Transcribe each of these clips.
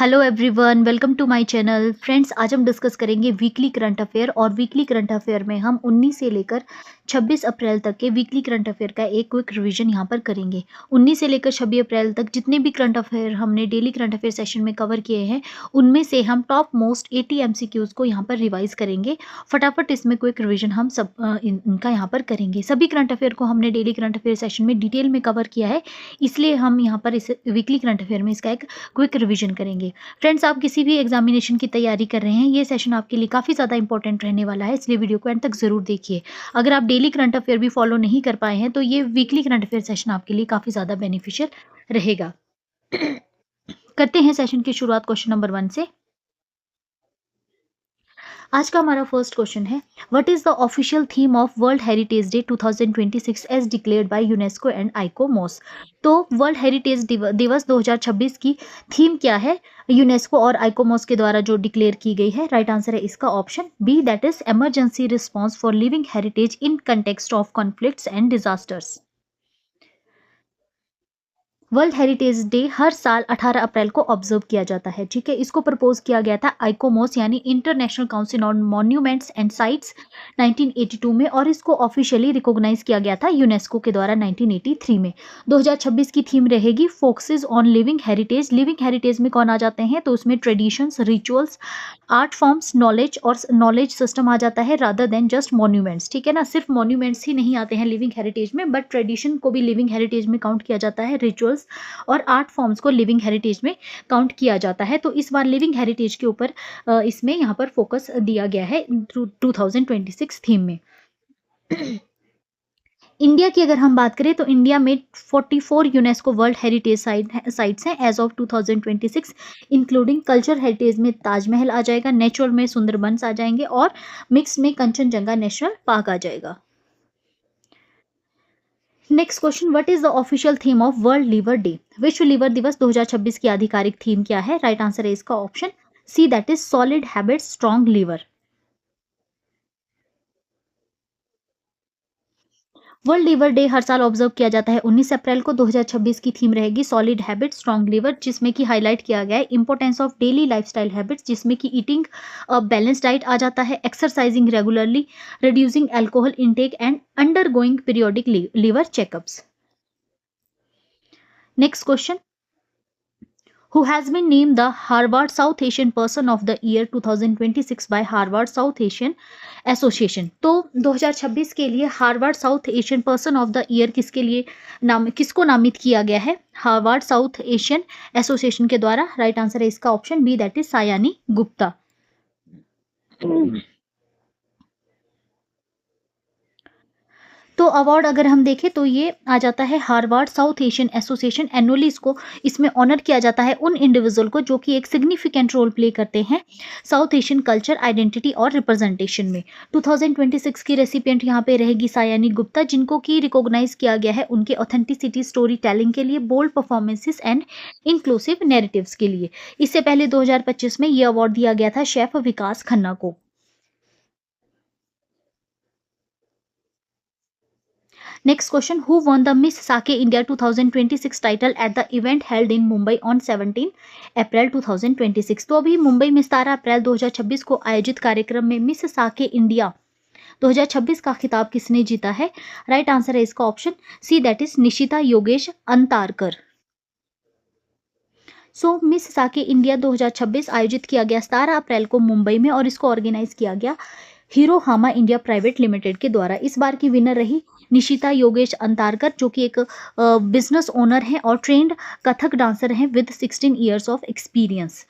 Hello everyone, welcome to my channel. Friends, आज हम discuss करेंगे वीकली करंट अफेयर। और वीकली करंट अफेयर में हम 19 से लेकर 26 अप्रैल तक के वीकली करंट अफेयर का एक क्विक रिवीजन यहाँ पर करेंगे। 19 से लेकर 26 अप्रैल तक जितने भी करंट अफेयर हमने डेली करंट अफेयर सेशन में कवर किए हैं, उनमें से हम टॉप मोस्ट 80 एमसीक्यूज को यहाँ पर रिवाइज करेंगे। फटाफट इसमें क्विक रिवीजन हम सब इनका यहाँ पर करेंगे। सभी करंट अफेयर को हमने डेली करंट अफेयर सेशन में डिटेल में कवर किया है, इसलिए हम यहाँ पर इस वीकली करंट अफेयर में इसका एक क्विक रिवीजन करेंगे। फ्रेंड्स, आप किसी भी एग्जामिनेशन की तैयारी कर रहे हैं, ये सेशन आपके लिए काफ़ी ज़्यादा इंपॉर्टेंट रहने वाला है, इसलिए वीडियो को एंड तक ज़रूर देखिए। अगर आप डेली करंट अफेयर भी फॉलो नहीं कर पाए हैं, तो ये वीकली करंट अफेयर सेशन आपके लिए काफ़ी ज़्यादा बेनिफिशियल रहेगा। करते हैं सेशन की शुरुआत क्वेश्चन नंबर 1 से। आज का हमारा फर्स्ट क्वेश्चन है, what is the official theme of world heritage day 2026 as declared by UNESCO and ICOMOS. तो वर्ल्ड हेरिटेज दिवस 2026 की थीम क्या है, यूनेस्को और आइकोमोस के द्वारा जो डिक्लेयर की गई है? राइट आंसर है इसका option B, that is emergency response for living heritage in context of conflicts and disasters. World heritage day हर साल 18 अप्रैल को ऑब्जर्व किया जाता है। ठीक है, इसको प्रपोज किया गया था आइकोमोस यानी international council on monuments and sites 1982 में, और इसको ऑफिशियली रिकॉग्नाइज किया गया था यूनेस्को के द्वारा 1983 में। 2026 की थीम रहेगी focuses on living heritage. Living heritage में कौन आ जाते हैं? तो उसमें traditions, rituals, art forms, knowledge और नॉलेज सिस्टम आ जाता है, रादर देन जस्ट मॉन्यूमेंट्स। ठीक है ना, सिर्फ मॉन्यूमेंट्स ही नहीं आते हैं लिविंग हेरिटेज में, बट ट्रेडिशन को भी लिविंग हेरिटेज में काउंट किया जाता है, रिचुअल्स और आर्ट फॉर्म्स को लिविंग हेरिटेज में काउंट किया जाता है। तो इस बार लिविंग हेरिटेज के ऊपर इसमें यहाँ पर फोकस दिया गया है 2026 थीम में। इंडिया की अगर हम बात करें तो इंडिया में 44 यूनेस्को वर्ल्ड हेरिटेज साइट्स हैं as of 2026, including culture heritage में ताजमहल आ जाएगा, नेचुरल में सुंदरबंस आ जाएंगे और मिक्स में कंचनजंगा नेशनल पार्क आ जाएगा। Next question, what is the official theme of world liver day? विश्व लीवर दिवस 2026 की आधिकारिक थीम क्या है? राइट आंसर है इसका option C, that is solid habits strong liver. World liver day हर साल ऑब्जर्व किया जाता है 19 अप्रैल को। 2026 की थीम रहेगी सॉलिड हैबिट स्ट्रॉन्ग लीवर, जिसमें कि हाईलाइट किया गया है importance of daily lifestyle habits, जिसमें कि ईटिंग बैलेंस डाइट आ जाता है, exercising regularly, reducing alcohol intake and undergoing periodic liver checkups. Next question, who has been named the Harvard South Asian Person of the Year 2026 by Harvard South Asian Association। तो 2026 के लिए Harvard south Asian person of the year किसको नामित किया गया है? Harvard south Asian association के द्वारा। राइट आंसर है इसका option B, that is Sayani Gupta. तो अवार्ड अगर हम देखें तो ये आ जाता है Harvard south Asian association annually, इसमें ऑनर किया जाता है उन इंडिविजुअल को जो कि एक सिग्निफिकेंट रोल प्ले करते हैं साउथ एशियन कल्चर, आइडेंटिटी और रिप्रेजेंटेशन में। 2026 की रेसिपिएंट यहाँ पे रहेगी सायानी गुप्ता, जिनको कि रिकॉग्नाइज किया गया है उनके ऑथेंटिसिटी, स्टोरी टेलिंग के लिए, bold performances and inclusive narratives के लिए। इससे पहले 2025 में ये अवार्ड दिया गया था शेफ विकास खन्ना को। Next question, who won the Miss Sake India 2026 title at the event held in Mumbai on 17 अप्रैल 2026? तो अभी मुंबई में 17 अप्रैल 2026 को आयोजित कार्यक्रम में मिस साके इंडिया 2026 का खिताब किसने जीता है? राइट आंसर है इसका option C, that is Nishita Yogesh Antarkar. Miss साके इंडिया 2026 आयोजित किया गया 17 अप्रैल को मुंबई में, और इसको ऑर्गेनाइज किया गया हीरो हामा इंडिया प्राइवेट लिमिटेड के द्वारा। इस बार की विनर रही निशिता योगेश अंतारकर, जो कि एक बिजनेस ओनर हैं और ट्रेंड कथक डांसर हैं विद 16 ईयर्स ऑफ एक्सपीरियंस।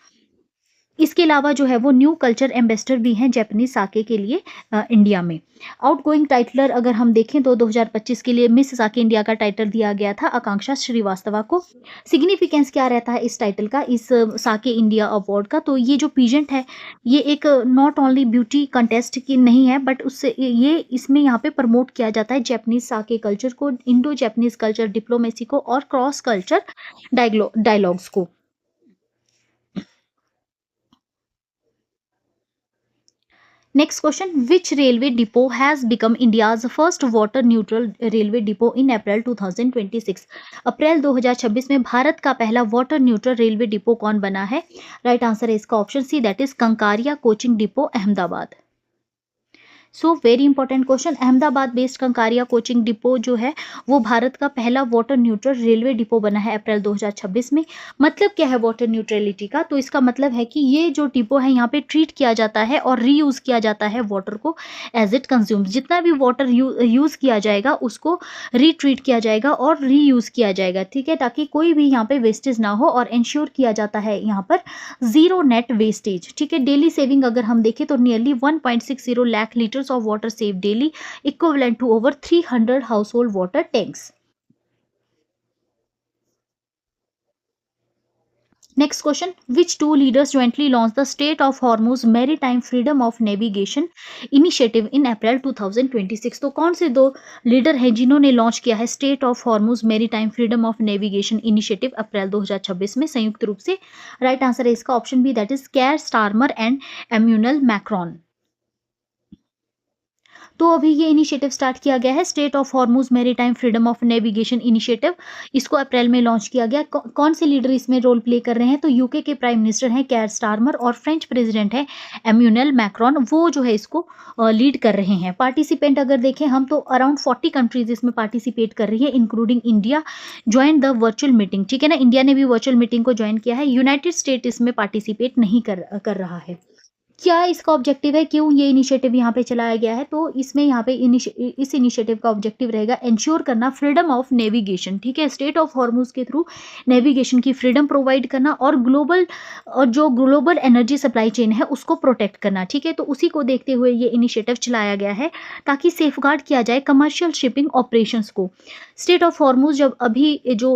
इसके अलावा जो है वो न्यू कल्चर एम्बेसडर भी हैं जापानीज साके के लिए इंडिया में। आउटगोइंग टाइटलर अगर हम देखें तो 2025 के लिए मिस साके इंडिया का टाइटल दिया गया था आकांक्षा श्रीवास्तवा को। सिग्निफिकेंस क्या रहता है इस टाइटल का, इस साके इंडिया अवार्ड का? तो ये जो पीजेंट है ये एक नॉट ओनली ब्यूटी कंटेस्ट की नहीं है, बट उससे ये इसमें यहाँ पे प्रमोट किया जाता है जापानीज साके कल्चर को, इंडो जापानीज कल्चर डिप्लोमेसी को और क्रॉस कल्चर डायलॉग्स को। Next question, which railway depot has become India's first water neutral railway depot in April 2026? अप्रैल 2026 में भारत का पहला वाटर न्यूट्रल रेलवे डिपो कौन बना है? राइट आंसर है इसका option C, that is Kankaria coaching depot, Ahmedabad. So very important question, Ahmedabad based Kankaria coaching depot जो है वो भारत का पहला वाटर न्यूट्रल रेलवे डिपो बना है अप्रैल 2026 में। मतलब क्या है वाटर न्यूट्रलिटी का? तो इसका मतलब है कि ये जो डिपो है यहाँ पे ट्रीट किया जाता है और रीयूज किया जाता है वाटर को एज इट कंज्यूम। जितना भी वाटर यूज किया जाएगा उसको रीट्रीट किया जाएगा और रीयूज किया जाएगा, ठीक है, ताकि कोई भी यहाँ पे वेस्टेज ना हो और इंश्योर किया जाता है यहाँ पर जीरो नेट वेस्टेज, ठीक है। डेली सेविंग अगर हम देखें तो nearly 1.60 lakh litre of water saved daily, equivalent to over 300 household water tanks. Next question, which two leaders jointly launched the State of Hormuz Maritime Freedom of Navigation Initiative in April 2026? तो कौन से दो leader हैं जिन्होंने launch किया है state of Hormuz maritime freedom of navigation initiative अप्रैल 2026 में संयुक्त रूप से? राइट आंसर है इसका option B, that is Keir Starmer and Emmanuel Macron. तो अभी ये इनिशिएटिव स्टार्ट किया गया है state of Hormuz maritime freedom of navigation initiative. इसको अप्रैल में लॉन्च किया गया। कौन से लीडर इसमें रोल प्ले कर रहे हैं? तो यूके के प्राइम मिनिस्टर हैं केयर स्टारमर और फ्रेंच प्रेसिडेंट है एम्यूनल मैक्रॉन, वो जो है इसको लीड कर रहे हैं। पार्टिसिपेंट अगर देखें हम तो अराउंड 40 कंट्रीज इसमें पार्टिसिपेट कर रही है, including India join the virtual meeting, ठीक है ना। इंडिया ने भी वर्चुअल मीटिंग को ज्वाइन किया है, यूनाइटेड स्टेट इसमें पार्टिसिपेट नहीं कर रहा है। क्या इसका ऑब्जेक्टिव है, क्यों ये इनिशिएटिव यहाँ पे चलाया गया है? तो इसमें यहाँ पे इस इनिशिएटिव का ऑब्जेक्टिव रहेगा इंश्योर करना फ्रीडम ऑफ नेविगेशन, ठीक है, स्टेट ऑफ हॉर्मुज के थ्रू नेविगेशन की फ्रीडम प्रोवाइड करना और जो ग्लोबल एनर्जी सप्लाई चेन है उसको प्रोटेक्ट करना, ठीक है। तो उसी को देखते हुए ये इनिशिएटिव चलाया गया है ताकि सेफगार्ड किया जाए कमर्शियल शिपिंग ऑपरेशंस को। स्टेट ऑफ हॉर्मुज जब अभी जो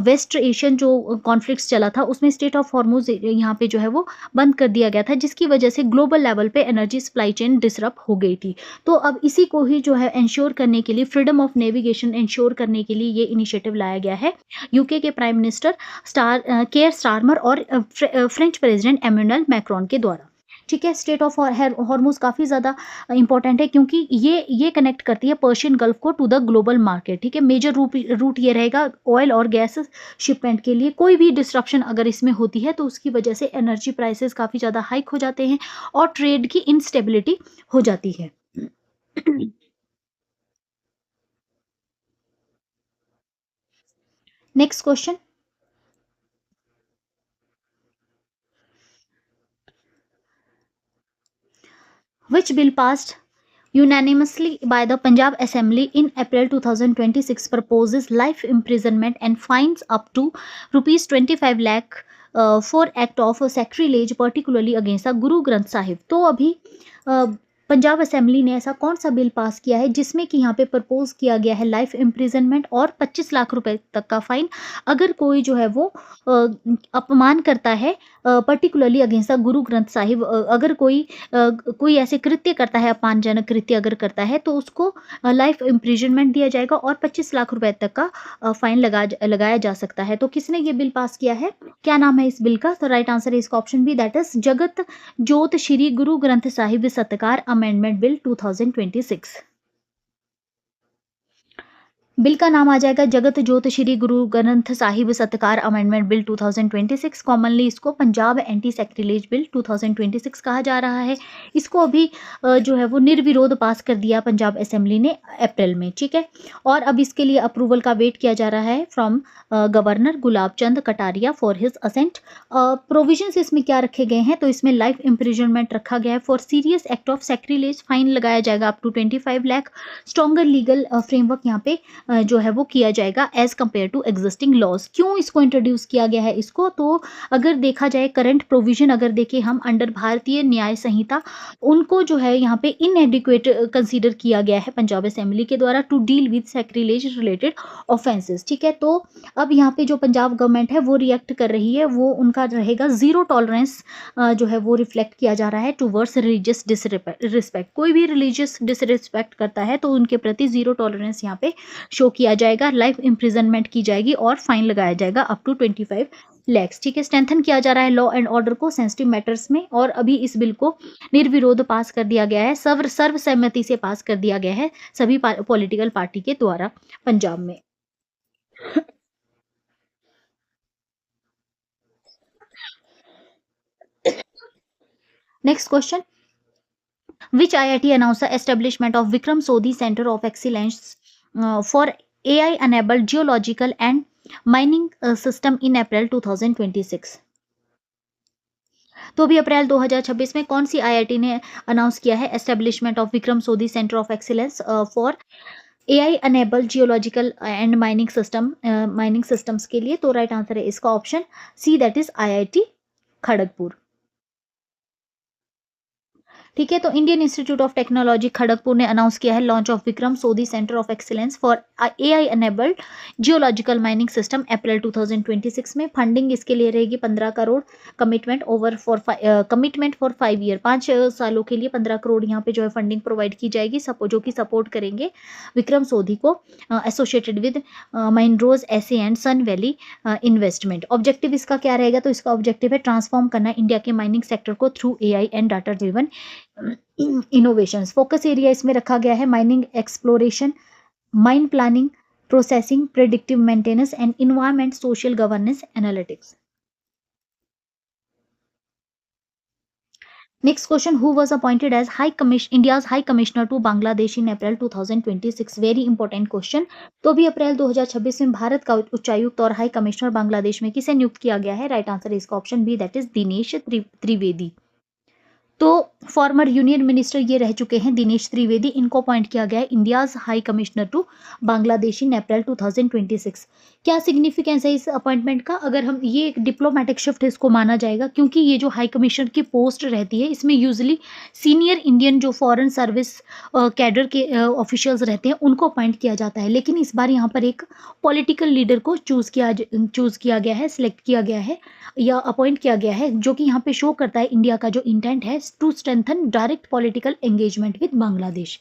वेस्ट एशियन जो कॉन्फ्लिक्ट चला था उसमें स्टेट ऑफ हॉर्मुज यहाँ पे जो है वो बंद कर दिया गया था, जिसकी वजह से ग्लोबल लेवल पे एनर्जी सप्लाई चेन डिसरप्ट हो गई थी। तो अब इसी को ही जो है इंश्योर करने के लिए, फ्रीडम ऑफ नेविगेशन इंश्योर करने के लिए ये इनिशिएटिव लाया गया है यूके के प्राइम मिनिस्टर केयर स्टारमर और फ्रेंच प्रेसिडेंट एम्यूनल मैक्रॉन के द्वारा, ठीक है। स्टेट ऑफ हॉर्मुज काफ़ी ज़्यादा इंपॉर्टेंट है क्योंकि ये कनेक्ट करती है पर्शियन गल्फ को टू द ग्लोबल मार्केट, ठीक है। मेजर रूट ये रहेगा ऑयल और गैस शिपमेंट के लिए। कोई भी डिस्ट्रप्शन अगर इसमें होती है तो उसकी वजह से एनर्जी प्राइसेस काफ़ी ज़्यादा हाइक हो जाते हैं और ट्रेड की इनस्टेबिलिटी हो जाती है। Next question, which bill passed unanimously by the Punjab Assembly in April 2026 proposes life imprisonment and fines up to rupees 25 lakh for act of sacrilege particularly against the Guru Granth Sahib। तो अभी Punjab assembly ने ऐसा कौन सा bill pass किया है जिसमें कि यहाँ पे प्रपोज किया गया है लाइफ इम्प्रिजनमेंट और 25 लाख रुपए तक का फाइन अगर कोई जो है वो अपमान करता है particularly against the Guru Granth Sahib. अगर कोई ऐसे कृत्य करता है, अपमानजनक कृत्य अगर करता है तो उसको लाइफ इम्प्रिजनमेंट दिया जाएगा और 25 लाख रुपए तक का फाइन लगाया जा सकता है। तो किसने ये बिल पास किया है, क्या नाम है इस बिल का? तो राइट आंसर है इसका ऑप्शन बी, दैट इज जगत जोत श्री गुरु ग्रंथ साहिब सत्कार अमेंडमेंट बिल 2026। बिल का नाम आ जाएगा जगत जोत श्री गुरु ग्रंथ साहिब सत्कार अमेंडमेंट बिल 2026। कॉमनली इसको पंजाब एंटी सैक्रिलेज बिल 2026 कहा जा रहा है। इसको अभी जो है वो निर्विरोध पास कर दिया पंजाब असेंबली ने अप्रैल में, ठीक है। और अब इसके लिए अप्रूवल का वेट किया जा रहा है from governor Gulab Chand Kataria for his assent. Provisions इसमें क्या रखे गए हैं? तो इसमें लाइफ इम्प्रिजनमेंट रखा गया है for serious act of sacrilege, fine लगाया जाएगा up to 25 lakh. Stronger legal framework यहाँ पे जो है वो किया जाएगा as compare to existing laws. क्यों इसको इंट्रोड्यूस किया गया है इसको? तो अगर देखा जाए करंट प्रोविजन अगर देखें हम अंडर भारतीय न्याय संहिता, उनको जो है यहाँ पे इनएडिक्वेट कंसीडर किया गया है पंजाब असेंबली के द्वारा to deal with sacrilege related offences, ठीक है। तो अब यहाँ पे जो पंजाब गवर्नमेंट है वो रिएक्ट कर रही है, वो उनका रहेगा जीरो टॉलरेंस जो है वो रिफ्लेक्ट किया जा रहा है टूवर्ड्स रिलीजियस डिसरिस्पेक्ट। कोई भी रिलीजियस डिसरिस्पेक्ट करता है तो उनके प्रति जीरो टॉलरेंस यहाँ पे शो किया जाएगा, लाइफ इम्प्रिजनमेंट की जाएगी और फाइन लगाया जाएगा अप टू 25 लैक्स, ठीक है। स्ट्रेंथन किया जा रहा है लॉ एंड ऑर्डर को सेंसिटिव मैटर्स में, और अभी इस बिल को निर्विरोध पास कर दिया गया है, सर्वसम्मति से पास कर दिया गया है सभी पॉलिटिकल पार्टी के द्वारा पंजाब में। Next question, which IIT announced the establishment of Vikram Sodhi Center of Excellence for AI enabled geological and mining system in April 2026? तो अभी अप्रैल 2026 में कौन सी आईआईटी ने अनाउंस किया है establishment of Vikram Sodhi centre of excellence for AI enable geological and mining systems के लिए? तो राइट आंसर है इसका option C, that is IIT Kharagpur. ठीक है, तो Indian institute of technology Kharagpur ने अनाउंस किया है launch of Vikram Sodhi centre of excellence for AI enabled geological mining system अप्रैल 2026 में। फंडिंग इसके लिए रहेगी 15 करोड़, कमिटमेंट फॉर 5 ईयर, 5 सालों के लिए 15 करोड़ यहाँ पे जो है फंडिंग प्रोवाइड की जाएगी, जो कि सपोर्ट करेंगे विक्रम सोधी को associated with Mineros SA and Sun Valley Investment. Objective इसका क्या रहेगा? तो इसका ऑब्जेक्टिव है ट्रांसफॉर्म करना इंडिया के माइनिंग सेक्टर को through AI and data driven innovations. Focus area इसमें रखा गया है mining exploration, mine planning, processing, predictive maintenance and environment, social governance, analytics. Next question, who was appointed as India's high commissioner to Bangladesh in April 2026? Very important question. तो भी अप्रैल 2026 में भारत का उच्चायुक्त और हाई कमिश्नर बांग्लादेश में किसे नियुक्त किया गया है? राइट आंसर इसका option B, that is Dinesh Trivedi. तो फॉर्मर यूनियन मिनिस्टर ये रह चुके हैं दिनेश त्रिवेदी, इनको अपॉइंट किया गया है India's high commissioner to Bangladesh in April 2026। क्या सिग्निफिकेंस है इस अपॉइंटमेंट का? अगर हम ये एक डिप्लोमेटिक शिफ्ट इसको माना जाएगा, क्योंकि ये जो हाई कमिश्नर की पोस्ट रहती है इसमें यूजुअली सीनियर इंडियन जो फॉरेन सर्विस कैडर के ऑफिशियल्स रहते हैं उनको अपॉइंट किया जाता है, लेकिन इस बार यहाँ पर एक पॉलिटिकल लीडर को चूज किया गया है, सिलेक्ट किया गया है या अपॉइंट किया गया है, जो कि यहाँ पे शो करता है इंडिया का जो इंटेंट है to strengthen direct political engagement with Bangladesh.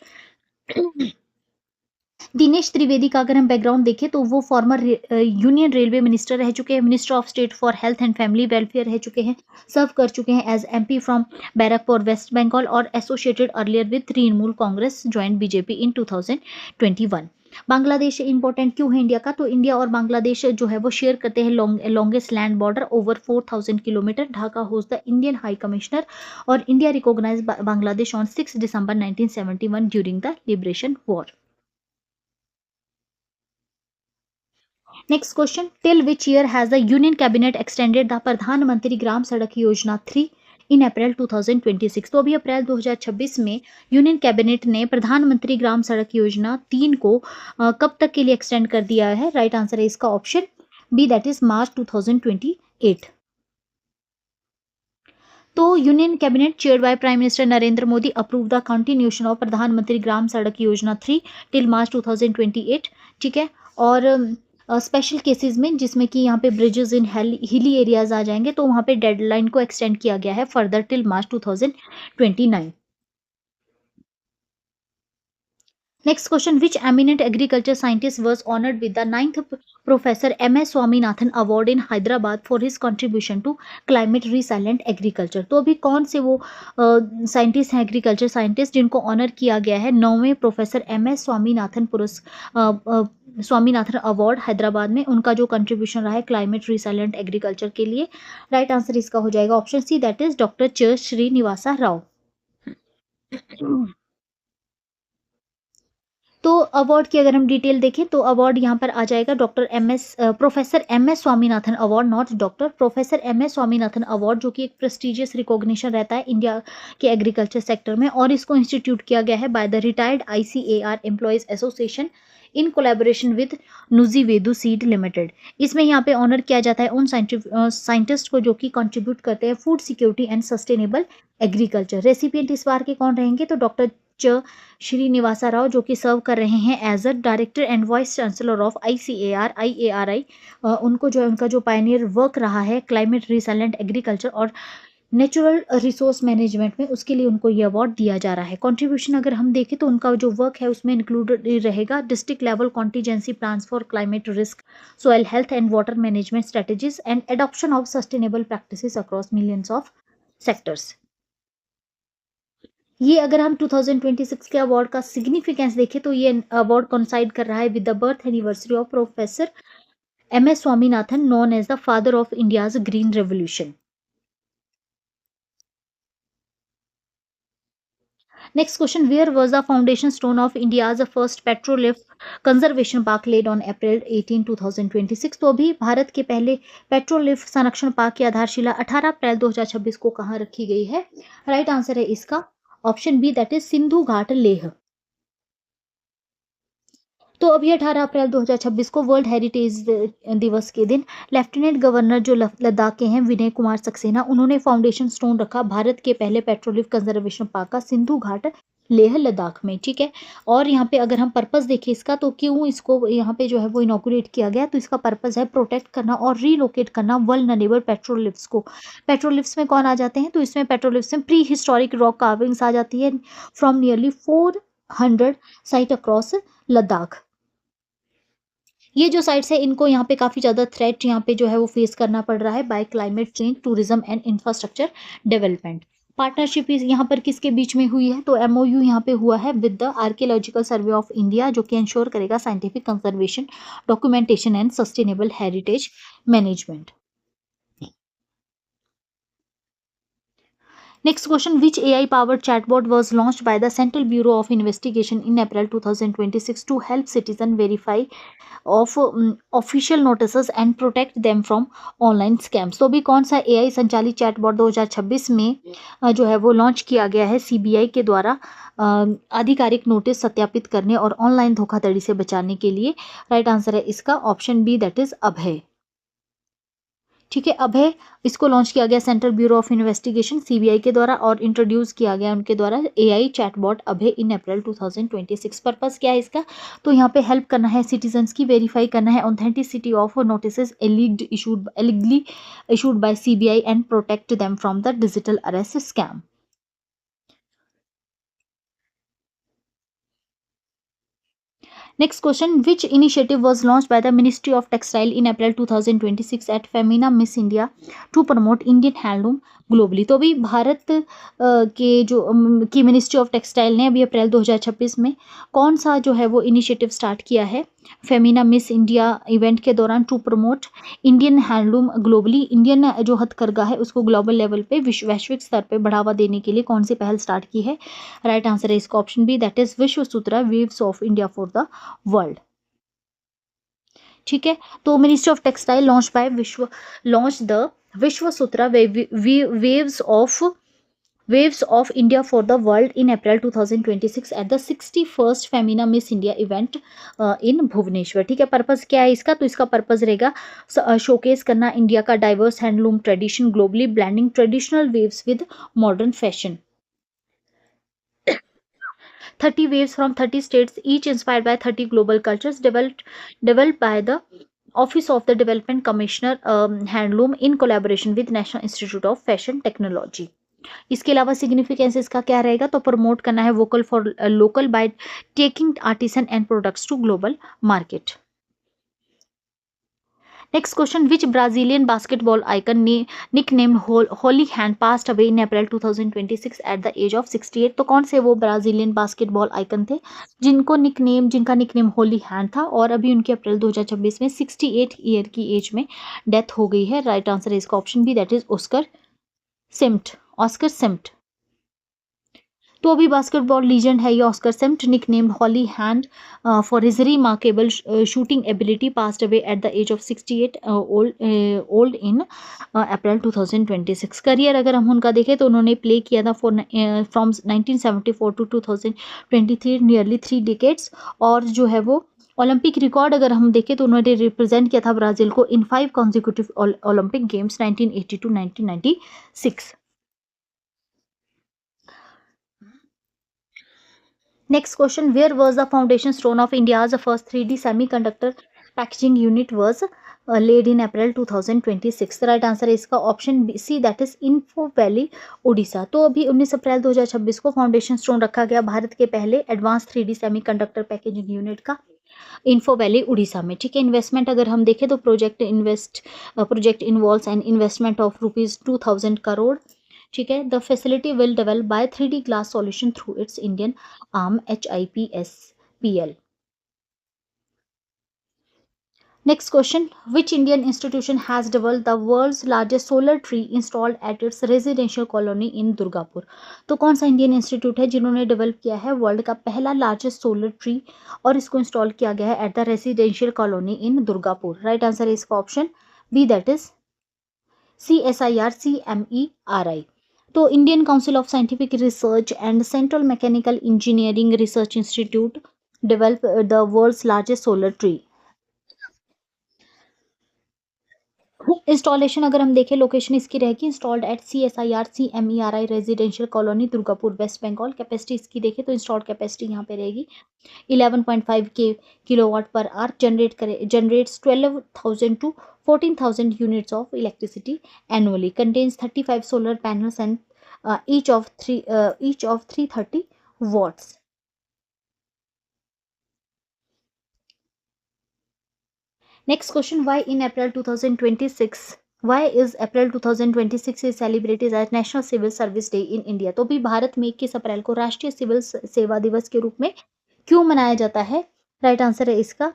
Dinesh Trivedi का अगर हम बैकग्राउंड देखें तो वो फॉर्मर यूनियन रेलवे मिनिस्टर रह चुके हैं, minister of state for health and family welfare रह चुके हैं, सर्व कर चुके हैं as MP from Barrackpore West Bengal और associated earlier with Trinamool Congress, joined BJP in 2021। Bangladesh important क्यों है इंडिया का? तो इंडिया और बांग्लादेश जो है वो शेयर करते हैं longest land border over 4000 kilometre. Dhaka host the Indian high commissioner और India recognise Bangladesh on 6 December 1971 during the liberation war. Next question, till which year has the Union Cabinet extended the Pradhan Mantri Gram Sadak Yojana 3 in April 2026? तो अभी अप्रैल 2026 में union cabinet ने प्रधानमंत्री ग्राम सड़क योजना 3 को कब तक के लिए एक्सटेंड कर दिया है? राइट आंसर है इसका ऑप्शन बी, दैट इज मार्च 2028। तो union cabinet chaired by prime minister Narendra Modi approve the continuation of प्रधानमंत्री ग्राम सड़क योजना 3 टिल मार्च 2028, ठीक है। और स्पेशल केसेस में जिसमें कि यहाँ पे ब्रिजेस इन हिली एरियाज आ जाएंगे तो वहाँ पे डेडलाइन को एक्सटेंड किया गया है further till March 2029। Next question, which eminent agriculture scientist was honoured with the 9th professor MS Swaminathan award in Hyderabad for his contribution to climate resilient agriculture? तो अभी कौन से वो साइंटिस्ट हैं, एग्रीकल्चर साइंटिस्ट, जिनको ऑनर किया गया है 9वें professor MS Swaminathan award Hyderabad में? उनका जो कंट्रीब्यूशन रहा है क्लाइमेट रिसाइलेंट एग्रीकल्चर के लिए, राइट आंसर इसका हो जाएगा option C, that is doctor Ch Srinivasa Rao. तो अवार्ड की अगर हम डिटेल देखें तो अवार्ड यहाँ पर आ जाएगा professor MS Swaminathan award, not doctor, professor MS Swaminathan award, जो कि एक प्रेस्टिजियस रिकॉग्निशन रहता है इंडिया के एग्रीकल्चर सेक्टर में, और इसको इंस्टीट्यूट किया गया है by the retired ICAR employees association in collaboration with Nuziveedu seed limited. इसमें यहाँ पे ऑनर किया जाता है उन साइंटिस्ट को जो कि कंट्रीब्यूट करते हैं food security and sustainable agriculture. Recipient इस बार के कौन रहेंगे? तो डॉक्टर च श्रीनिवासा राव, जो कि सर्व कर रहे हैं as a director and vice chancellor of ICAR IARI। उनको जो है उनका जो पायनियर वर्क रहा है क्लाइमेट रिसाइलेंट एग्रीकल्चर और नेचुरल रिसोर्स मैनेजमेंट में उसके लिए उनको ये अवार्ड दिया जा रहा है। कंट्रीब्यूशन अगर हम देखें तो उनका जो वर्क है उसमें इंक्लूडेड रहेगा district level contingency plans for climate risk, soil health and water management strategies and adoption of sustainable practices across millions of sectors. ये अगर हम 2026 के अवार्ड का सिग्निफिकेंस देखें तो ये अवार्ड कॉन्साइड कर रहा है with the birth anniversary of professor M S. Swaminathan, known as the father of India's green revolution. Next question, where was the foundation stone of India's first petrolift conservation park laid on April 18, 2026? तो अभी भारत के पहले पेट्रोलिफ्ट संरक्षण park की आधारशिला 18 अप्रैल 2026 को कहाँ रखी गई है? राइट आंसर है इसका option B, that is Sindhu Ghat Leh. तो अभी 18 अप्रैल 2026 को वर्ल्ड हेरिटेज दिवस के दिन लेफ्टिनेंट गवर्नर जो लद्दाख के हैं विनय कुमार सक्सेना, उन्होंने फाउंडेशन स्टोन रखा भारत के पहले पेट्रोलिफ्ट कंजर्वेशन पार्क का सिंधु घाट लेह लद्दाख में। ठीक है, और यहाँ पे अगर हम पर्पस देखें इसका तो क्यों इसको यहाँ पे जो है वो इनॉग्रेट किया गया, तो इसका पर्पस है प्रोटेक्ट करना और रीलोकेट करना वल्नरेबल पेट्रोलिफ्ट्स को। पेट्रोलिफ्ट्स में कौन आ जाते हैं, तो इसमें पेट्रोलिफ्ट्स में प्री हिस्टोरिक रॉक कार्विंग्स आ जाती है from nearly 400 site across Ladakh. ये जो साइट्स है इनको यहाँ पे काफ़ी ज़्यादा थ्रेट यहाँ पे जो है वो फेस करना पड़ रहा है bye climate change, tourism and infrastructure development. Partnership यहाँ पर किसके बीच में हुई है, तो एमओयू यहाँ पे हुआ है with the archaeological survey of India, जो कि इंश्योर करेगा scientific conservation, documentation and sustainable heritage management. Next question, which AI-powered chatbot was launched by the Central Bureau of Investigation in April 2026 to help citizens verify of official notices and protect them from online scams? तो अभी कौन सा AI संचालित chatbot 2026 में जो है वो launch किया गया है सीबीआई के द्वारा आधिकारिक नोटिस सत्यापित करने और ऑनलाइन धोखाधड़ी से बचाने के लिए? राइट आंसर है इसका ऑप्शन बी, दैट इज अभय। ठीक है, अभय इसको लॉन्च किया गया central bureau of investigation CBI के द्वारा और इंट्रोड्यूस किया गया उनके द्वारा एआई चैटबॉट अभय इन अप्रैल 2026। पर्पस क्या है इसका, तो यहाँ पे हेल्प करना है सिटीजन्स की, वेरीफाई करना है authenticity of notice allegedly issued by CBI and protect them from the digital arrest scam. Next question, which initiative was launched by the Ministry of Textile in April 2026 at Femina Miss India to promote Indian handloom globally? तो अभी भारत के जो की ministry of textile ने अभी अप्रैल 2026 में कौन सा जो है वो इनिशिएटिव स्टार्ट किया है फेमिना मिस इंडिया इवेंट के दौरान to promote Indian handloom globally? Indian जो हथकरघा है उसको ग्लोबल लेवल पे वैश्विक स्तर पे बढ़ावा देने के लिए कौन सी पहल स्टार्ट की है? राइट आंसर है इसका option B, that is Vishwa Sutra waves of India for the world. ठीक है, तो ministry of textile launch the Vishwa Sutra waves of India for the world in April 2026 at the 61st Femina miss India event in Bhubaneswar. ठीक है, purpose क्या है इसका, तो इसका पर्पस रहेगा शोकेस करना इंडिया का diverse handloom tradition globally, blending traditional waves with modern fashion. 30 waves from 30 states, each inspired by 30 global cultures, developed by the Office of the Development Commissioner Handloom in collaboration with National Institute of Fashion Technology. इसके अलावा significance इसका क्या रहेगा, तो promote करना है vocal for local by taking artisan and products to global market. Next question, which Brazilian basketball icon nicknamed Holy Hand passed away in April 2026 at the age of 68? तो कौन से वो ब्राजीलियन बास्केटबॉल आइकन थे जिनका nickname Holi hand था और अभी उनके अप्रैल 2026 में 68 ईयर की एज में डेथ हो गई है? राइट आंसर है इसका option B, that is Oscar Schmidt. तो अभी बास्केटबॉल लीजेंड है ये Oscar Schmidt, nicknamed Holy Hand for his remarkable shooting ability, passed away at the age of 68 old in April 2026। Career अगर हम उनका देखें तो उन्होंने प्ले किया था फ्रॉम 1974 टू 2023, नियरली 3 डिकेड्स। और जो है वो ओलंपिक रिकॉर्ड अगर हम देखें तो उन्होंने रिप्रेजेंट किया था ब्राज़ील को in 5 consecutive Olympic games 1980 to 1996। Next question, where was the foundation stone of India's first 3D semiconductor packaging unit was laid in April 2026. The right answer है इसका option C, that is info valley Odisha. तो अभी 19 अप्रैल 2026 को foundation stone रखा गया भारत के पहले advance 3D semiconductor packaging unit का इन्फो वैली उड़ीसा में। ठीक है, इन्वेस्टमेंट अगर हम देखें तो project involves an investment of ₹2000 crore. ठीक है, the facility will develop by 3D glass solution through it's Indian arm HIPSPL। Next question, which Indian institution has developed the world's largest solar tree installed at its residential colony in Durgapur? तो कौन सा Indian institute है जिन्होंने develop किया है world का पहला largest solar tree और इसको इंस्टॉल किया गया है at the residential colony in Durgapur? Right answer है इसका option B, that is CSIR CMERI। तो Indian council of scientific research and central mechanical engineering research institute develop the world's largest solar tree. Installation अगर हम देखें, location इसकी रहेगी installed at CSIR CMERI residential colony Durgapur west Bengal. Capacity इसकी देखें तो installed capacity यहाँ पे रहेगी 11.5 के kilowatt per hour. Generates 12,000 to 14,000 units of electricity annually. Contains 35 solar panels and each of 330 watts। Next question, why in April 2026? Why is April 2026 is celebrated as National Civil Service Day in India? तो भी भारत में 21 अप्रैल को राष्ट्रीय civil सेवा दिवस के रूप में क्यों मनाया जाता है? राइट आंसर है इसका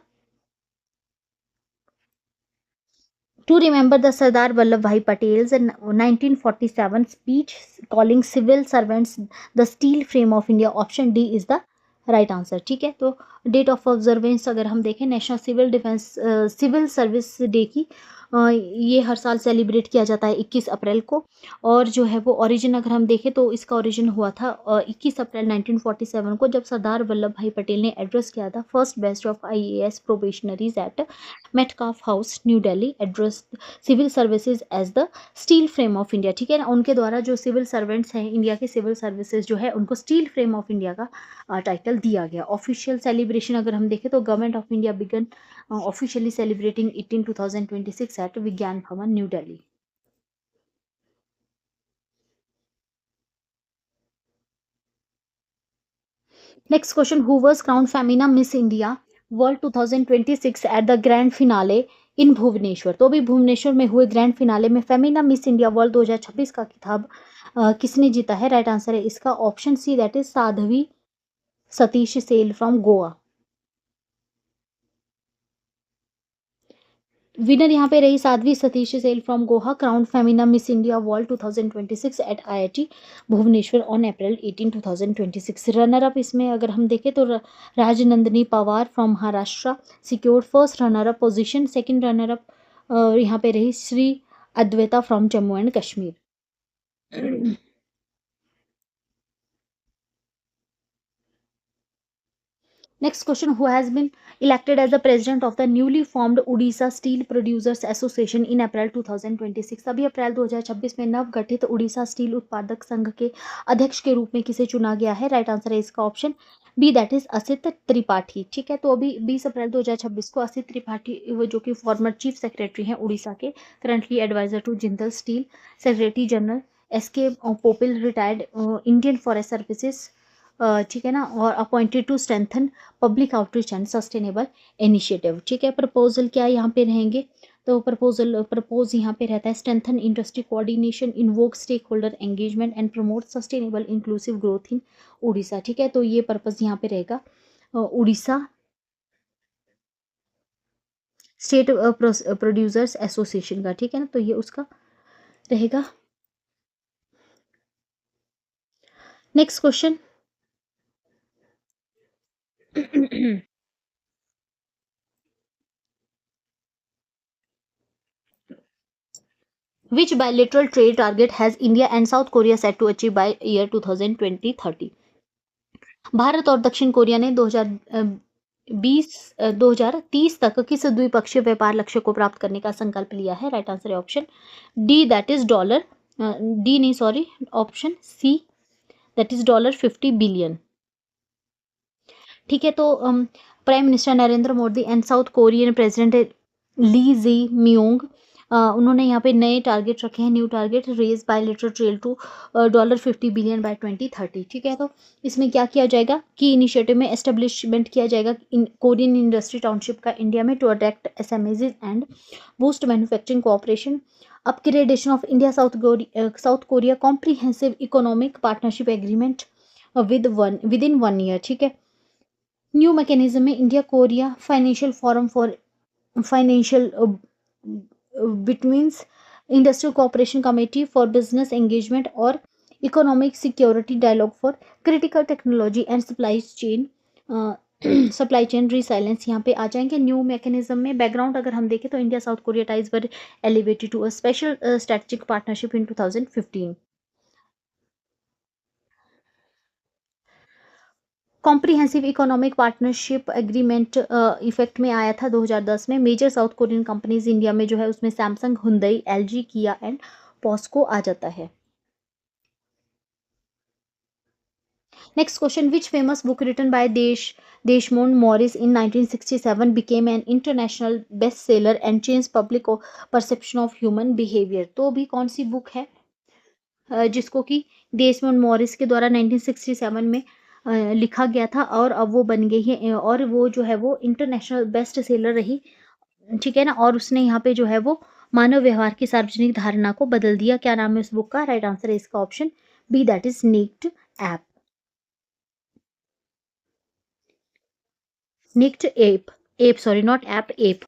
to remember the Sardar Vallabhbhai Patel's 1947 speech calling civil servants the steel frame of India. Option D is the right answer. ठीक है, तो डेट ऑफ ऑब्जर्वेंस अगर हम देखें नेशनल सिविल सर्विस डे की, ये हर साल सेलिब्रेट किया जाता है 21 अप्रैल को। और जो है वो ओरिजिन अगर हम देखें तो इसका ओरिजिन हुआ था 21 अप्रैल 1947 को, जब सरदार वल्लभ भाई पटेल ने एड्रेस किया था first batch of IAS probationers at Metcalfe House New Delhi, address civil services as the steel frame of India. ठीक है ना, उनके द्वारा जो सिविल सर्वेंट्स हैं इंडिया के सिविल सर्विसेज जो है उनको स्टील फ्रेम ऑफ इंडिया का टाइटल दिया गया। ऑफिशियल सेलिब्रेशन अगर हम देखें तो government of India began officially celebrating it in 2026 at Vigyan Bhavan New Delhi. Next question, who was crown Femina miss India world 2026 at the grand finale in Bhubaneswar? तो अभी भुवनेश्वर में हुए ग्रैंड फिनाले में फेमिना मिस इंडिया वर्ल्ड 2026 का खिताब किसने जीता है? राइट आंसर है इसका option C, that is Sadhvi Satish Sail from Goa. Winner यहाँ पे रही Sadhvi Satish Sail from Goa, crown Femina miss India world 2026 at IIT Bhubaneswar on April 18, 2026। Runner up इसमें अगर हम देखें तो Rajnandini Pawar from Maharashtra secured first runner up position. Second runner up यहाँ पे रही Shri Advaita from Jammu and Kashmir. Next question, who has been elected as the president of the newly formed Odisha Steel Producers Association in April 2026? अभी अप्रैल 2026 में नव गठित उड़ीसा स्टील उत्पादक संघ के अध्यक्ष के रूप में किसे चुना गया है? राइट आंसर है इसका option B, that is Asit Tripathi. ठीक है, तो अभी 20 अप्रैल 2026 को असित त्रिपाठी जो कि फॉर्मर चीफ सेक्रेटरी हैं उड़ीसा के, currently adviser to Jindal steel, secretary general SK Popli, retired Indian forest services, ठीक है ना, और appointed to strengthen public outreach and sustainable initiative. ठीक है, प्रपोजल क्या यहाँ पे रहेंगे? तो प्रपोज यहाँ पे रहता है strengthen industry coordination, invoke stakeholder engagement and promote sustainable inclusive growth in Odisha. ठीक है, तो ये पर्पज यहाँ पे रहेगा उड़ीसा स्टेट प्रोड्यूसर्स एसोसिएशन का। ठीक है ना, तो ये उसका रहेगा। Next question, which bilateral trade target has India and South Korea set to achieve by year 2020-30? Bharat और दक्षिण कोरिया ने 2030 तक किस द्विपक्षीय व्यापार लक्ष्य को प्राप्त करने का संकल्प लिया है? राइट आंसर है option D, that is dollar D नहीं sorry option C, that is $50 billion. ठीक है, तो prime minister Narendra Modi and South Korean president Lee Jae Myung, उन्होंने यहाँ पे नए टारगेट रखे हैं, new target raise bilateral trade to $50 billion by 2030। ठीक है, तो इसमें क्या किया जाएगा कि इनिशिएटिव में एस्टेब्लिशमेंट किया जाएगा इन कोरियन इंडस्ट्री टाउनशिप का इंडिया में to attract SMEs and boost manufacturing cooperation. Upgradation of India South Korea comprehensive economic partnership agreement with in 1 year. ठीक है, न्यू मैकेनिज्म में India Korea financial forum for financial between industrial cooperation committee for business engagement और economic security dialogue for critical technology and supply chain resilience यहाँ पे आ जाएंगे। New mechanism में background अगर हम देखें तो India South Korea ties were elevated to a special strategic partnership in 2015। Comprehensive economic partnership agreement effect में आया था 2010 में। Major South Korean companies India में जो है उसमें Samsung, Hyundai, LG, Kia and POSCO आ जाता है। Next question, which famous book written by Desmond Morris in 1967 became an international best seller and change public perception of human behaviour. तो भी कौन सी बुक है जिसको कि देशमोंड मॉरिस के द्वारा 1967 में लिखा गया था और अब वो बन गई है और वो जो है वो इंटरनेशनल बेस्ट सेलर रही। ठीक है ना, और उसने यहाँ पे जो है वो मानव व्यवहार की सार्वजनिक धारणा को बदल दिया। क्या नाम है उस बुक का? राइट आंसर है इसका option B, that is naked app. Naked ape, ape sorry not app, ape.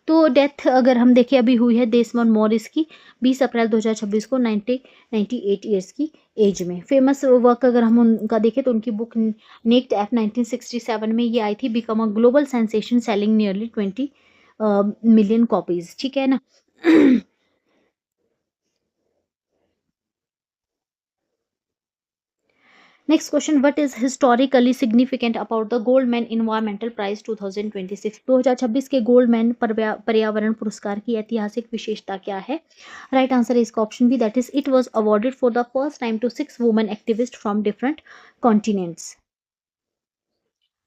तो डेथ अगर हम देखें अभी हुई है देसमोंड मॉरिस की 20 अप्रैल 2026 को 98 ईयर्स की एज में। फेमस वर्क अगर हम उनका देखें तो उनकी बुक नेक्ड ऐप 1967 में ये आई थी, become a global sensation selling nearly 20 million copies. ठीक है ना। Next question, what is historically significant about the Goldman environmental prize 2026? 2026 के गोल्डमैन पर्यावरण पुरस्कार की ऐतिहासिक विशेषता क्या है? राइट आंसर है इसका option B, that is it was awarded for the first time to 6 women activist from different continents.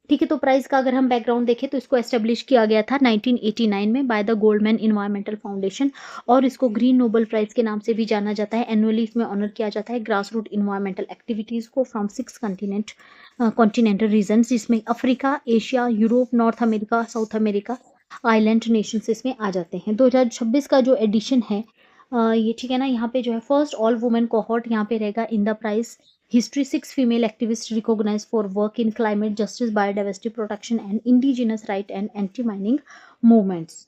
ठीक है, तो प्राइज का अगर हम बैकग्राउंड देखें तो इसको एस्टेब्लिश किया गया था 1989 में by the Goldman environmental foundation और इसको ग्रीन नोबल प्राइज के नाम से भी जाना जाता है। एनुअली इसमें ऑनर किया जाता है ग्रास रूट इन्वायरमेंटल एक्टिविटीज को फ्रॉम 6 कॉन्टिनेंटल रीजन, जिसमें Africa, Asia, Europe, north America, south America, island Nations इसमें आ जाते हैं। 2026 का जो एडिशन है ये ठीक है ना, यहाँ पे जो है फर्स्ट ऑल वुमेन कोहॉर्ट यहाँ पे रहेगा in the prize history. 6 female activist recognise for work in climate justice, biodiversity protection and indigenous right and anti mining movements.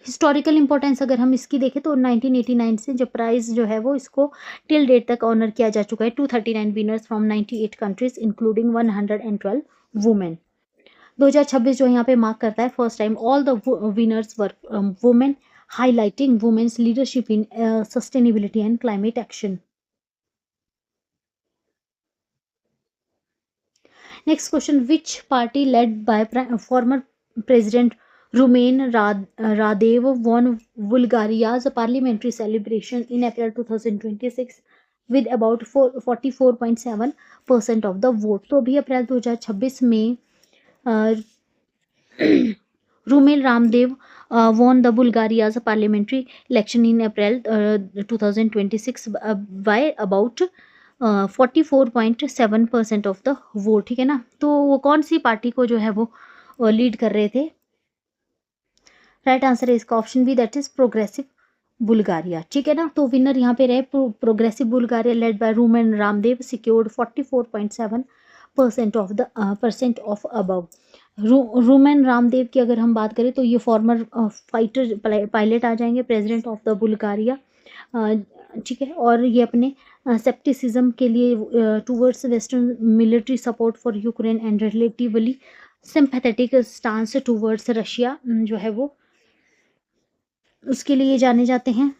Historical importance अगर हम इसकी देखें तो 1989 से जब प्राइज जो है वो इसको टिल डेट तक ऑनर किया जा चुका है। 239 winners from 98 countries including 112 women. 2026 जो यहाँ पे मार्क करता है first time all the winners were women, highlighting women's leadership in sustainability and climate action. Next question, which party led by former President Rumen Radev won Bulgaria's parliamentary celebration in April 2026 with about 44.7% of the vote? तो अभी अप्रैल 2026 में Rumel Ramdev won the Bulgaria's parliamentary election in April 2026 by about 44.7% of the vote. ठीक है ना, तो वो कौन सी party को जो है वो लीड कर रहे थे? राइट आंसर है इसका option B, that is progressive Bulgaria. ठीक है ना, तो विनर यहाँ पे रहे progressive Bulgaria led by Rumen Radev, secured 44.7% of the percent of above. Rumen Radev की अगर हम बात करें तो ये फॉर्मर फाइटर पायलट आ जाएंगे, प्रेसिडेंट ऑफ द बुल्गारिया। ठीक है, और ये अपने सेप्टिसिज्म के लिए towards western military support for Ukraine and relatively sympathetic stance towards Russia जो है वो उसके लिए जाने जाते हैं।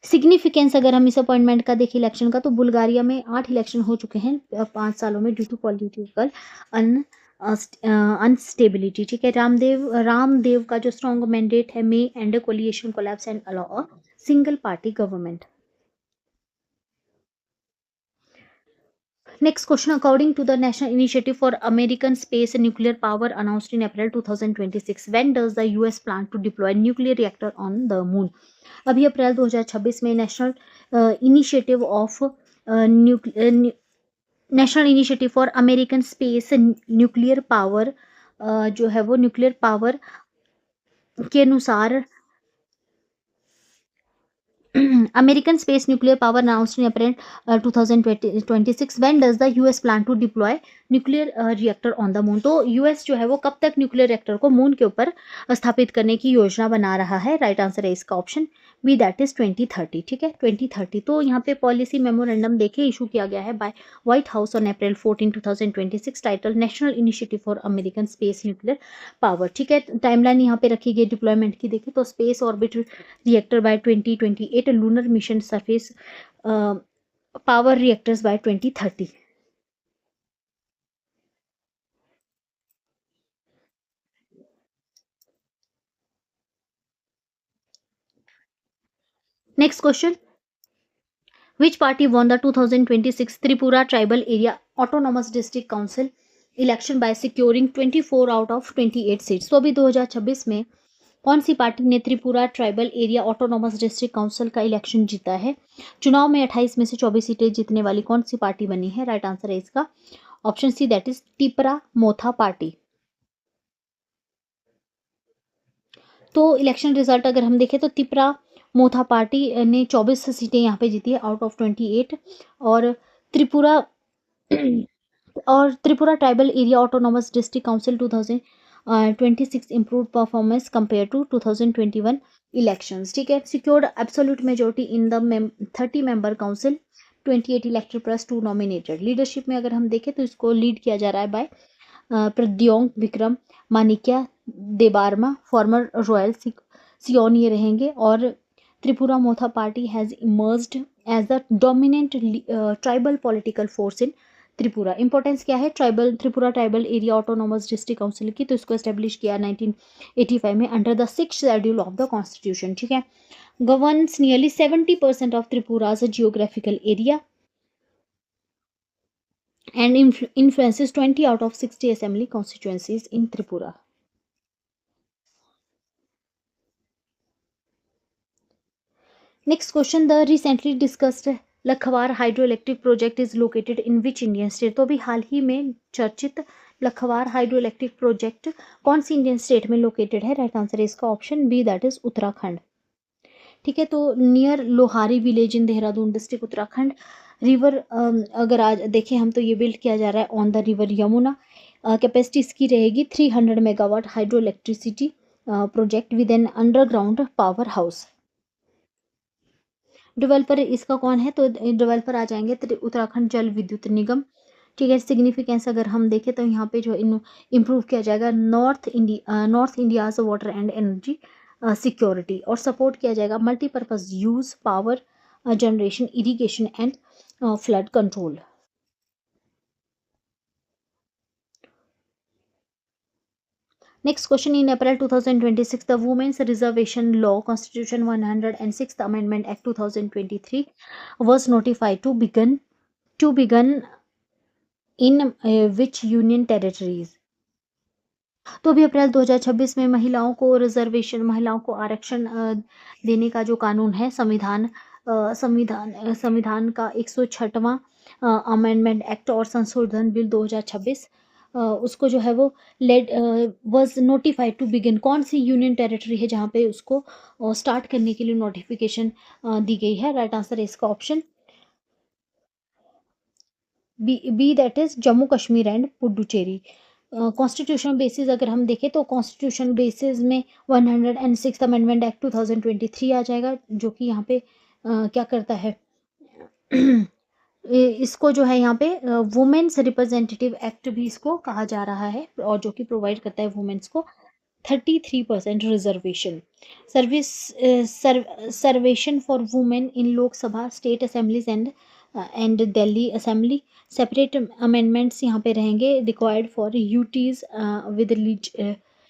सिग्निफिकेंस अगर हम इस अपॉइंटमेंट का देखें इलेक्शन का तो बुल्गारिया में 8 इलेक्शन हो चुके हैं 5 सालों में ड्यू टू पॉलिटिकल अनस्टेबिलिटी। ठीक है, रामदेव का जो स्ट्रॉन्ग मैंडेट है may and coalition collapse and allow a single party government. Next question. According to the National Initiative for American Space and Nuclear Power announced in April 2026, when does the US plan to deploy nuclear reactor on the moon? अभी अप्रैल 2026 में national initiative of national initiative for American space nuclear power जो है वो nuclear power के अनुसार American Space Nuclear Power announced in April 2026. When does the US plan to deploy nuclear reactor on the moon? तो US जो है वो कब तक न्यूक्लियर रिएक्टर को मून के ऊपर स्थापित करने की योजना बना रहा है? राइट आंसर है इसका ऑप्शन बी, दैट इज 2030. ठीक है, 2030. तो यहाँ पे पॉलिसी मेमोरेंडम देखे इशू किया गया है by White House on April 14, 2026, title national initiative for American space nuclear power. ठीक है, टाइमलाइन यहाँ पे रखी गई डिप्लॉयमेंट की देखें तो space orbit reactor by 2028, lunar mission surface power reactors by 2030. Next question. Which party won the 2026 Tripura Tribal Area Autonomous District Council election by securing 24 out of 28 seats? तो अभी 2026 में कौन सी पार्टी ने Tripura tribal area autonomous district council का election जीता है? चुनाव में 28 में से 24 सीटें जीतने वाली कौन सी पार्टी बनी है? राइट आंसर है इसका option C, that is Tipra Motha party. तो इलेक्शन रिजल्ट अगर हम देखें तो तिपरा मोथा पार्टी ने 24 सीटें यहाँ पे जीती है आउट ऑफ 28. और Tripura tribal area autonomous district council 2026 improve performance compare to 2021 elections. ठीक है, secured absolute majority in the 30 member council, 28 elected plus 2 nominated. Leadership में अगर हम देखें तो इसको लीड किया जा रहा है by Pradyot Vikram Manikya Debbarma, former royal scion ये रहेंगे. और Tripura Motha party has emerged as the dominant tribal political force in Tripura. Importance क्या है Tripura tribal area autonomous district council की? तो इसको एस्टेब्लिश किया 1985 में under the 6th schedule of the constitution. ठीक है, governs nearly 70% of Tripura's geographical area and influences 20 out of 60 assembly constituencies in Tripura. Next question. The recently discussed Lakhwar hydroelectric project is located in which Indian state? तो अभी हाल ही में चर्चित Lakhwar hydroelectric project कौन सी Indian state में located है? Right answer है इसका option B, that is Uttarakhand. ठीक है, तो near Lohari village in Dehradun district Uttarakhand. River अगर आज देखें हम तो ये बिल्ड किया जा रहा है on the river Yamuna. Capacity इसकी रहेगी 300 megawatt hydro electricity project with an underground power house. Developer इसका कौन है? तो डेवलपर आ जाएंगे उत्तराखंड जल विद्युत निगम. ठीक है, सिग्निफिकेंस अगर हम देखें तो यहाँ पे जो इम्प्रूव किया जाएगा north India's water and energy security, और सपोर्ट किया जाएगा multipurpose use power generation irrigation and flood control. Next question. In April 2026, the Women's Reservation Law Constitution 106th Amendment Act 2023 was notified to begin in which union territories? तो अभी अप्रैल 2026 में महिलाओं को आरक्षण देने का जो कानून है संविधान का 106वां अमेंडमेंट एक्ट और संशोधन बिल 2026 उसको जो है वो वाज नोटिफाइड टू बिगिन. कौन सी यूनियन टेरिटरी है जहाँ पे उसको स्टार्ट करने के लिए नोटिफिकेशन दी गई है? राइट आंसर है इसका option B, that is Jammu Kashmir and Puducherry. Constitutional basis अगर हम देखें तो कॉन्स्टिट्यूशनल बेसिस में 106 अमेंडमेंट एक्ट 2023 आ जाएगा, जो कि यहाँ पे क्या करता है इसको जो है यहाँ पे वुमेन्स रिप्रेजेंटेटिव एक्ट भी इसको कहा जा रहा है, और जो कि प्रोवाइड करता है वुमेन्स को 33% reservation. Reservation for women in Lok Sabha, state assemblies and Delhi assembly. Separate amendments यहाँ पे रहेंगे required for UTs with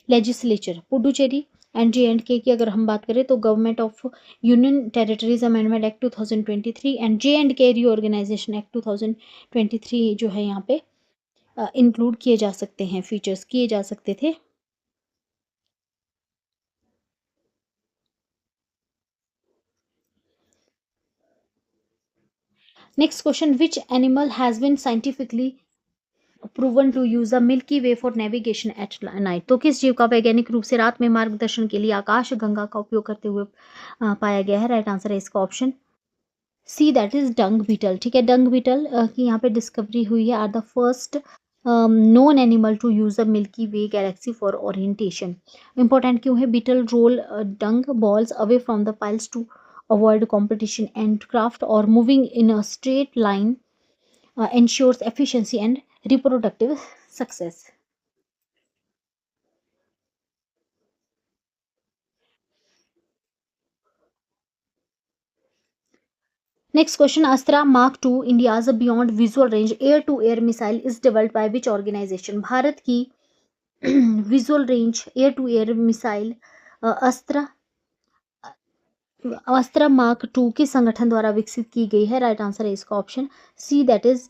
legislature. Puducherry and J and K की अगर हम बात करें तो government of union territories amendment act 2023 and J and K reorganisation act 2023 जो है यहाँ पे इंक्लूड किए जा सकते हैं, फीचर्स किए जा सकते थे। Next question, which animal has been scientifically proven to use the milky way for navigation at night. तो किस जीव का वैज्ञानिक रूप से रात में मार्गदर्शन के लिए आकाश गंगा का उपयोग करते हुए पाया गया है? राइट आंसर है इसका option C, that is dung beetle. ठीक है, डंग बीटल की यहाँ पे डिस्कवरी हुई है, are the first known animal to use the milky way galaxy for orientation. Important क्यों है? Beetle roll dung balls away from the piles to avoid competition and craft or moving in a straight line ensures efficiency and reproductive success. Next question, Astra Mark II, India's beyond visual range air to air missile is developed by which organization? Bharat की visual range air to air missile Astra Astra mark to किस संगठन द्वारा विकसित की गई है? Right answer है इसका option C, that is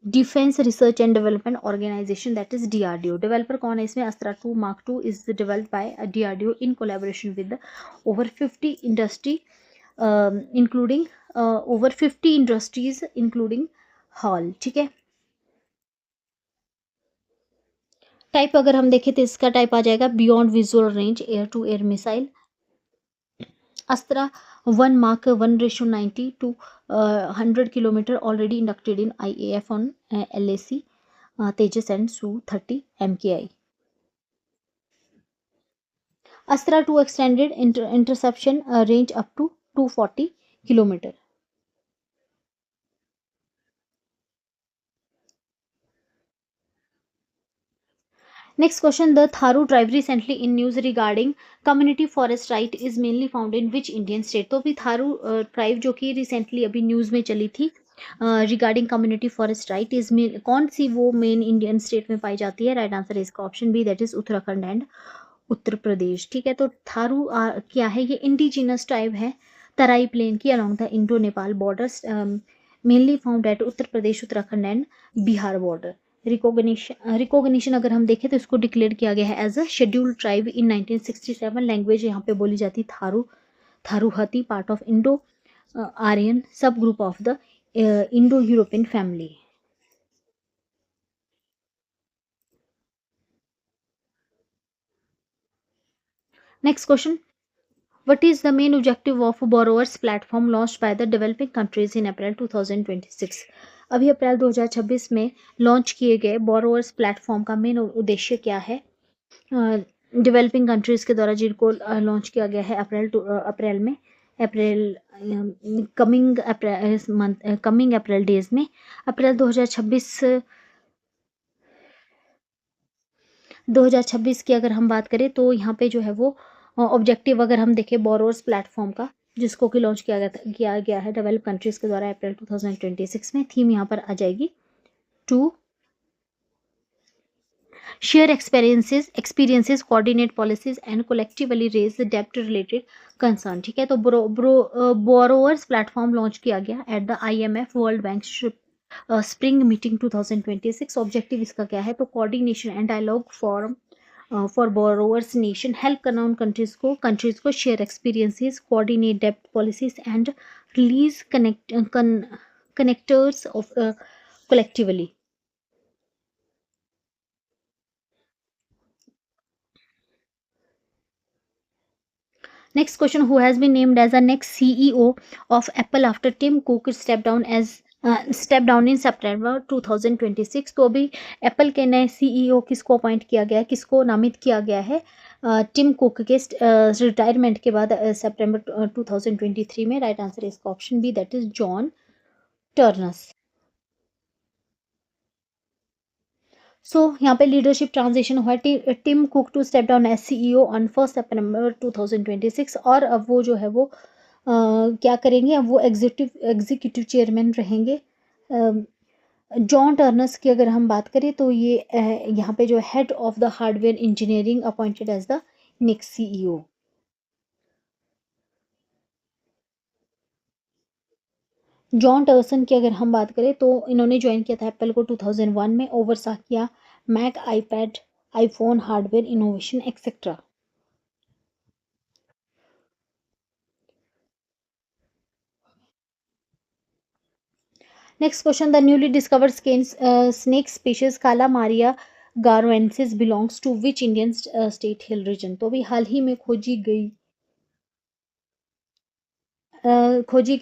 defence research and development organisation, that is DRDO. Developer कौन है इसमें? Astra 2 mark 2 is developed by DRDO in collaboration with over 50 industry including over 50 industries including HAL. ठीक है, टाइप अगर हम देखें तो इसका टाइप आ जाएगा beyond visual range air to air missile. Astra 1 Mark 1:90 to 100 kilometer already inducted in IAF on LAC Tejas and Su-30 MKI. Astra 2 extended interception range up to 240 kilometer. Next question, the Tharu tribe recently in news regarding community forest right is mainly found in which Indian state? तो भी Tharu tribe जो कि recently अभी news में चली थी regarding community forest right is कौन सी वो मेन इंडियन स्टेट में पाई जाती है? राइट आंसर है इसका option B, that is Uttarakhand and Uttar Pradesh. ठीक है, तो थारू क्या है? ये इंडिजिनस ट्राइब है तराई प्लेन की along the Indo Nepal borders, mainly found at Uttar Pradesh, Uttarakhand and Bihar border. Recognition अगर हम देखें तो इसको डिक्लेयर किया गया है as a scheduled tribe in 1967। Language यहाँ पे बोली जाती Tharu, Tharuhati, part of Indo Aryan sub group of the Indo European family. Next question, what is the main objective of borrowers platform launched by the developing countries in April 2026? अभी अप्रैल 2026 में launch किए गए borrowers platform का main उद्देश्य क्या है developing countries के द्वारा, जिनको लॉन्च किया गया है अप्रैल में, अप्रैल कमिंग अप्रैल डेज में। अप्रैल 2026 की अगर हम बात करें तो यहाँ पे जो है वो ऑब्जेक्टिव अगर हम देखें बोरोवर्स प्लेटफॉर्म का, जिसको कि लॉन्च किया गया है डेवलप कंट्रीज के द्वारा अप्रैल 2026 में, थीम यहाँ पर आ जाएगी to share experiences coordinate policies and collectively raise डेब्ट रिलेटेड कंसर्न। ठीक है, तो बोरोवर्स प्लेटफॉर्म लॉन्च किया गया at the IMF world bank spring meeting 2026। Objective इसका क्या है? तो coordination and dialogue for borrowers nation, help करना उन कंट्रीज को शेयर एक्सपीरियंसेस, कोऑर्डिनेट डेब्ट policies and release connectors of collectively. Next question, who has been named as the next CEO of Apple after Tim Cook stepped down in September 2026? तो अभी Apple के नए CEO किसको appoint किया गया है, किसको नामित किया गया है टिम कुक के रिटायरमेंट के बाद सितंबर 2023 में? राइट आंसर है इसका option B, that is John Ternus. So यहाँ पे लीडरशिप ट्रांजिशन हुआ है, Tim Cook to step down as CEO on 1 September 2026, और अब वो जो है वो क्या करेंगे? अब वो एग्जीक्यूटिव चेयरमैन रहेंगे। जॉन टर्नस की अगर हम बात करें तो ये यहाँ पे जो head of the hardware engineering appointed as the next CEO. John Ternus की अगर हम बात करें तो इन्होंने ज्वाइन किया था एप्पल को 2001 में, ओवरसा किया Mac, iPad, iPhone hardware innovation etcetera. Next question, the newly discovered snake species Calamaria garoensis belongs to which Indian state hill region. तो अभी हाल ही में खोजी गई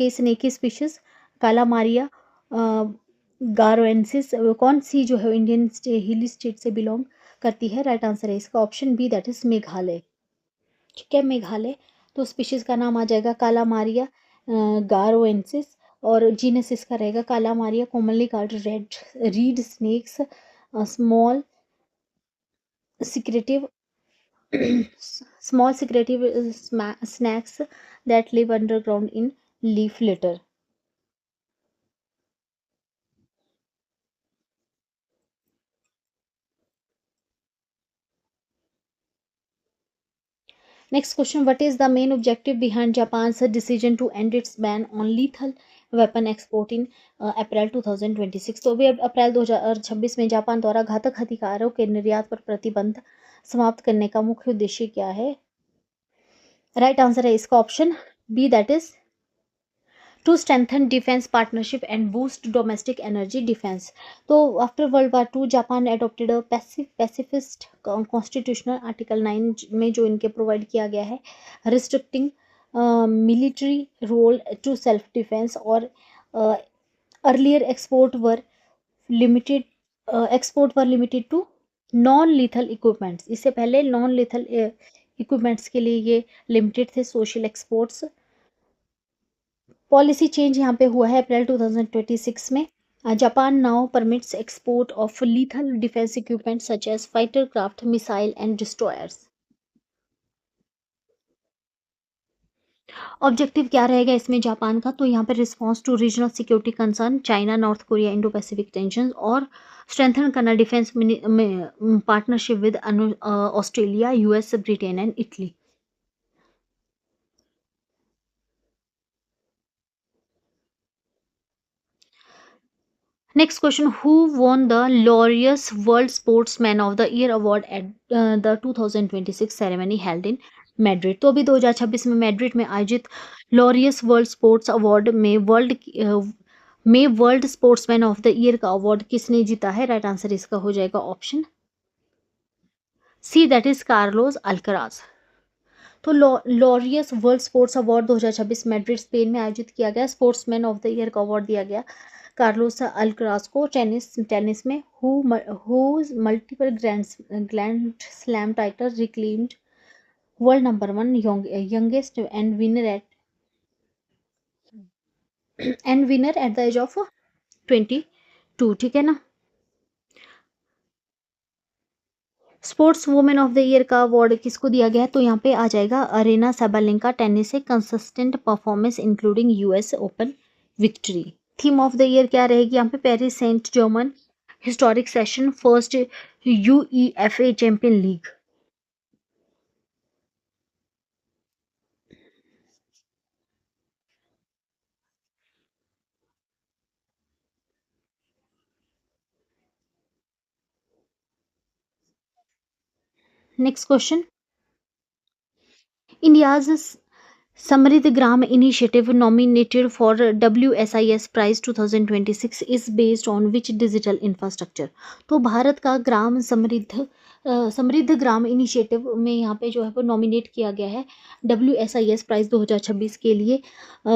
स्नेक की स्पीशीज काला मारिया गारोएंसिस कौन सी जो है इंडियन हिली स्टेट से बिलोंग करती है? राइट आंसर है इसका option B, that is Meghalaya. ठीक है, मेघालय। तो स्पीशीज का नाम आ जाएगा काला मारिया गारोएंसिस, और जीनस इसका रहेगा calamaria commonly called red reed snakes, small secretive small secretive snacks that live underground in leaf litter. Next question, what is the main objective behind Japan's decision to end its ban on lethal weapon export in अप्रैल 2026? तो अभी अप्रैल 2026 में Japan द्वारा घातक हथियारों के निर्यात पर प्रतिबंध समाप्त करने का मुख्य उद्देश्य क्या है? राइट आंसर है इसका option B, that is to strengthen defence partnership and boost domestic energy defence. तो after world war two Japan adopted a pacifist constitutional article 9 में जो इनके प्रोवाइड किया गया है restricting military role to self defence, और earlier limited export were limited to non lethal equipments. इससे पहले नॉन लीथल इक्विपमेंट्स के लिए ये लिमिटेड थे सोशल एक्सपोर्ट्स। पॉलिसी चेंज यहाँ पे हुआ है अप्रैल 2026 में। Japan now permits export of lethal defence equipment such as fighter craft missile and destroyers. Objective क्या रहेगा इसमें जापान का? तो यहाँ पे response to regional security concern, China, North Korea, Indo Pacific tension, और स्ट्रेंथन करना डिफेंस में partnership with Australia, US, Britain and Italy. Next question, who won the Laureus World Sportsman of the Year award at the 2026 ceremony held in Madrid? तो अभी 2026 में Madrid में आयोजित Laureus world sports award में world sportsman of the year का award किसने जीता है? राइट आंसर इसका हो जाएगा option C, that is Carlos Alcaraz. तो Laureus world sports award 2026 Madrid Spain में आयोजित किया गया। स्पोर्ट्समैन ऑफ द ईयर का अवार्ड दिया गया कार्लोस अल्कराज को। टेनिस में who multiple grand slam title reclaimed world number 1 youngest and winner at the age of 22। ठीक है ना। Sports women of the year का अवार्ड किसको दिया गया है? तो यहाँ पे आ जाएगा अरेना सबालेंका। टेनिस से consistent performance including US Open victory. Theme of the year क्या रहेगी यहाँ पे? Paris Saint Germain historic session, first UEFA champion league. Next question, India's Samriddh Gram initiative nominated for WSIS prize 2026 is based on which digital infrastructure? तो भारत का समृद्ध Gram initiative में यहाँ पे जो है वो नॉमिनेट किया गया है WSIS प्राइज 2026 के लिए।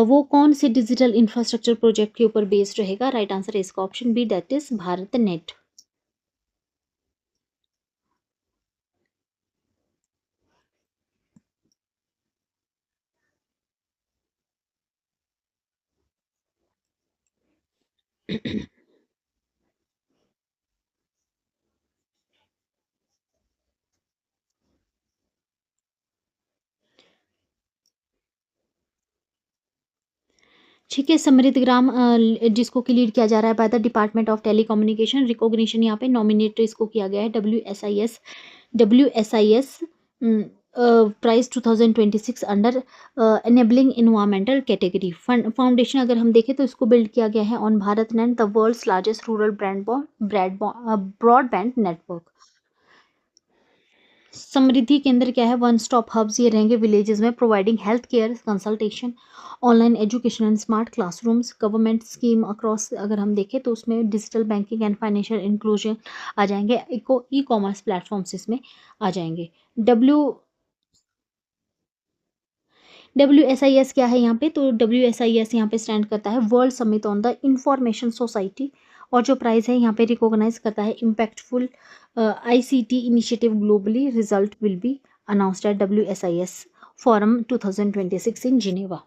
वो कौन से डिजिटल इंफ्रास्ट्रक्चर प्रोजेक्ट के ऊपर बेस्ड रहेगा? राइट आंसर है इसका option B, that is Bharat net. ठीक है, समृद्ध ग्राम जिसको कि लीड किया जा रहा है by the department of telecommunication. Recognition यहाँ पे नॉमिनेट इसको किया गया है W S I S prize 2026 under enabling environmental category foundation अगर हम देखें तो इसको बिल्ड किया गया है on Bharat net the world's largest rural broadband network. Samriddhi Kendra क्या है? वन स्टॉप हब्स ये रहेंगे विलेजेस में providing health care consultation online education and smart classrooms. Government scheme across अगर हम देखें तो उसमें digital banking and financial inclusion आ जाएंगे। इको ई कॉमर्स प्लेटफॉर्म्स इसमें आ जाएंगे। डब्ल्यू WSIS क्या है यहाँ पे? तो WSIS यहाँ पे स्टैंड करता है world summit on the information society, और जो प्राइज है यहाँ पे रिकॉग्नाइज करता है impactful ICT initiative globally. Result will be announced at WSIS forum 2026 in Geneva.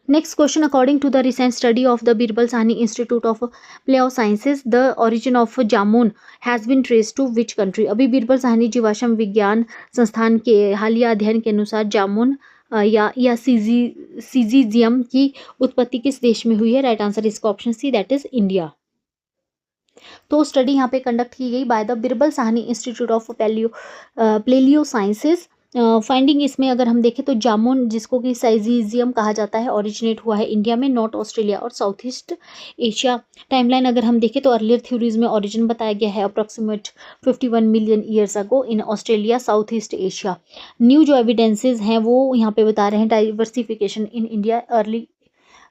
Next question, according to the recent study of the Birbal Sahni Institute of Paleosciences, the origin of jamun has been traced to which country? अभी बीरबल साहनी जीवाश्म विज्ञान संस्थान के हालिया अध्ययन के अनुसार जामुन या सीजीजियम की उत्पत्ति किस देश में हुई है? राइट आंसर इसका option C, that is India. तो स्टडी यहाँ पे कंडक्ट की गई by the Birbal Sahni institute of palaeosciences. Finding इसमें अगर हम देखें तो जामुन जिसको कि साइजीजियम कहा जाता है ओरिजिनेट हुआ है इंडिया में, नॉर्थ ऑस्ट्रेलिया और साउथ ईस्ट एशिया। टाइमलाइन अगर हम देखें तो अर्लियर थ्योरीज में ओरिजिन बताया गया है approximate 51 million years ago in Australia south east Asia. New जो एविडेंसेज हैं वो यहाँ पे बता रहे हैं diversification in India early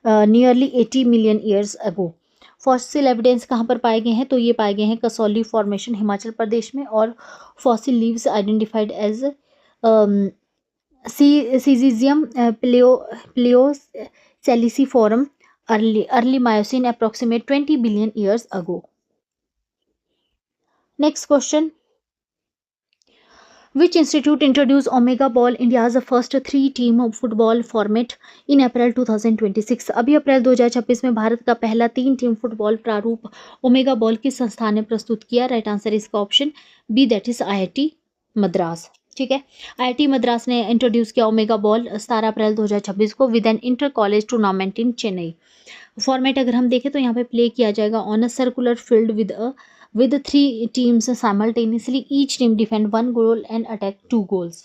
nearly 80 million years ago. Fossil evidence कहाँ पर पाए गए हैं? तो ये पाए गए हैं कसौली फॉर्मेशन हिमाचल प्रदेश में, और fossil leaves identified as Syzygium palaeosalicifolium early Miocene approximate 20 billion years ago. Next question, Which institute introduced Omega Ball, India's first three-team football format in April 2026? अभी अप्रैल 2026 में भारत का पहला 3 टीम फुटबॉल प्रारूप ओमेगा बॉल किस संस्थान ने प्रस्तुत किया? राइट आंसर इसका option B, that is IIT Madras. ठीक है, IIT मद्रास ने इंट्रोड्यूस किया ओमेगा बॉल 17 अप्रैल 2026 को with an inter college tournament in Chennai. Format अगर हम देखें तो यहाँ पे प्ले किया जाएगा on a circular field with 3 teams simultaneously. Each team defend 1 goal and attack 2 goals.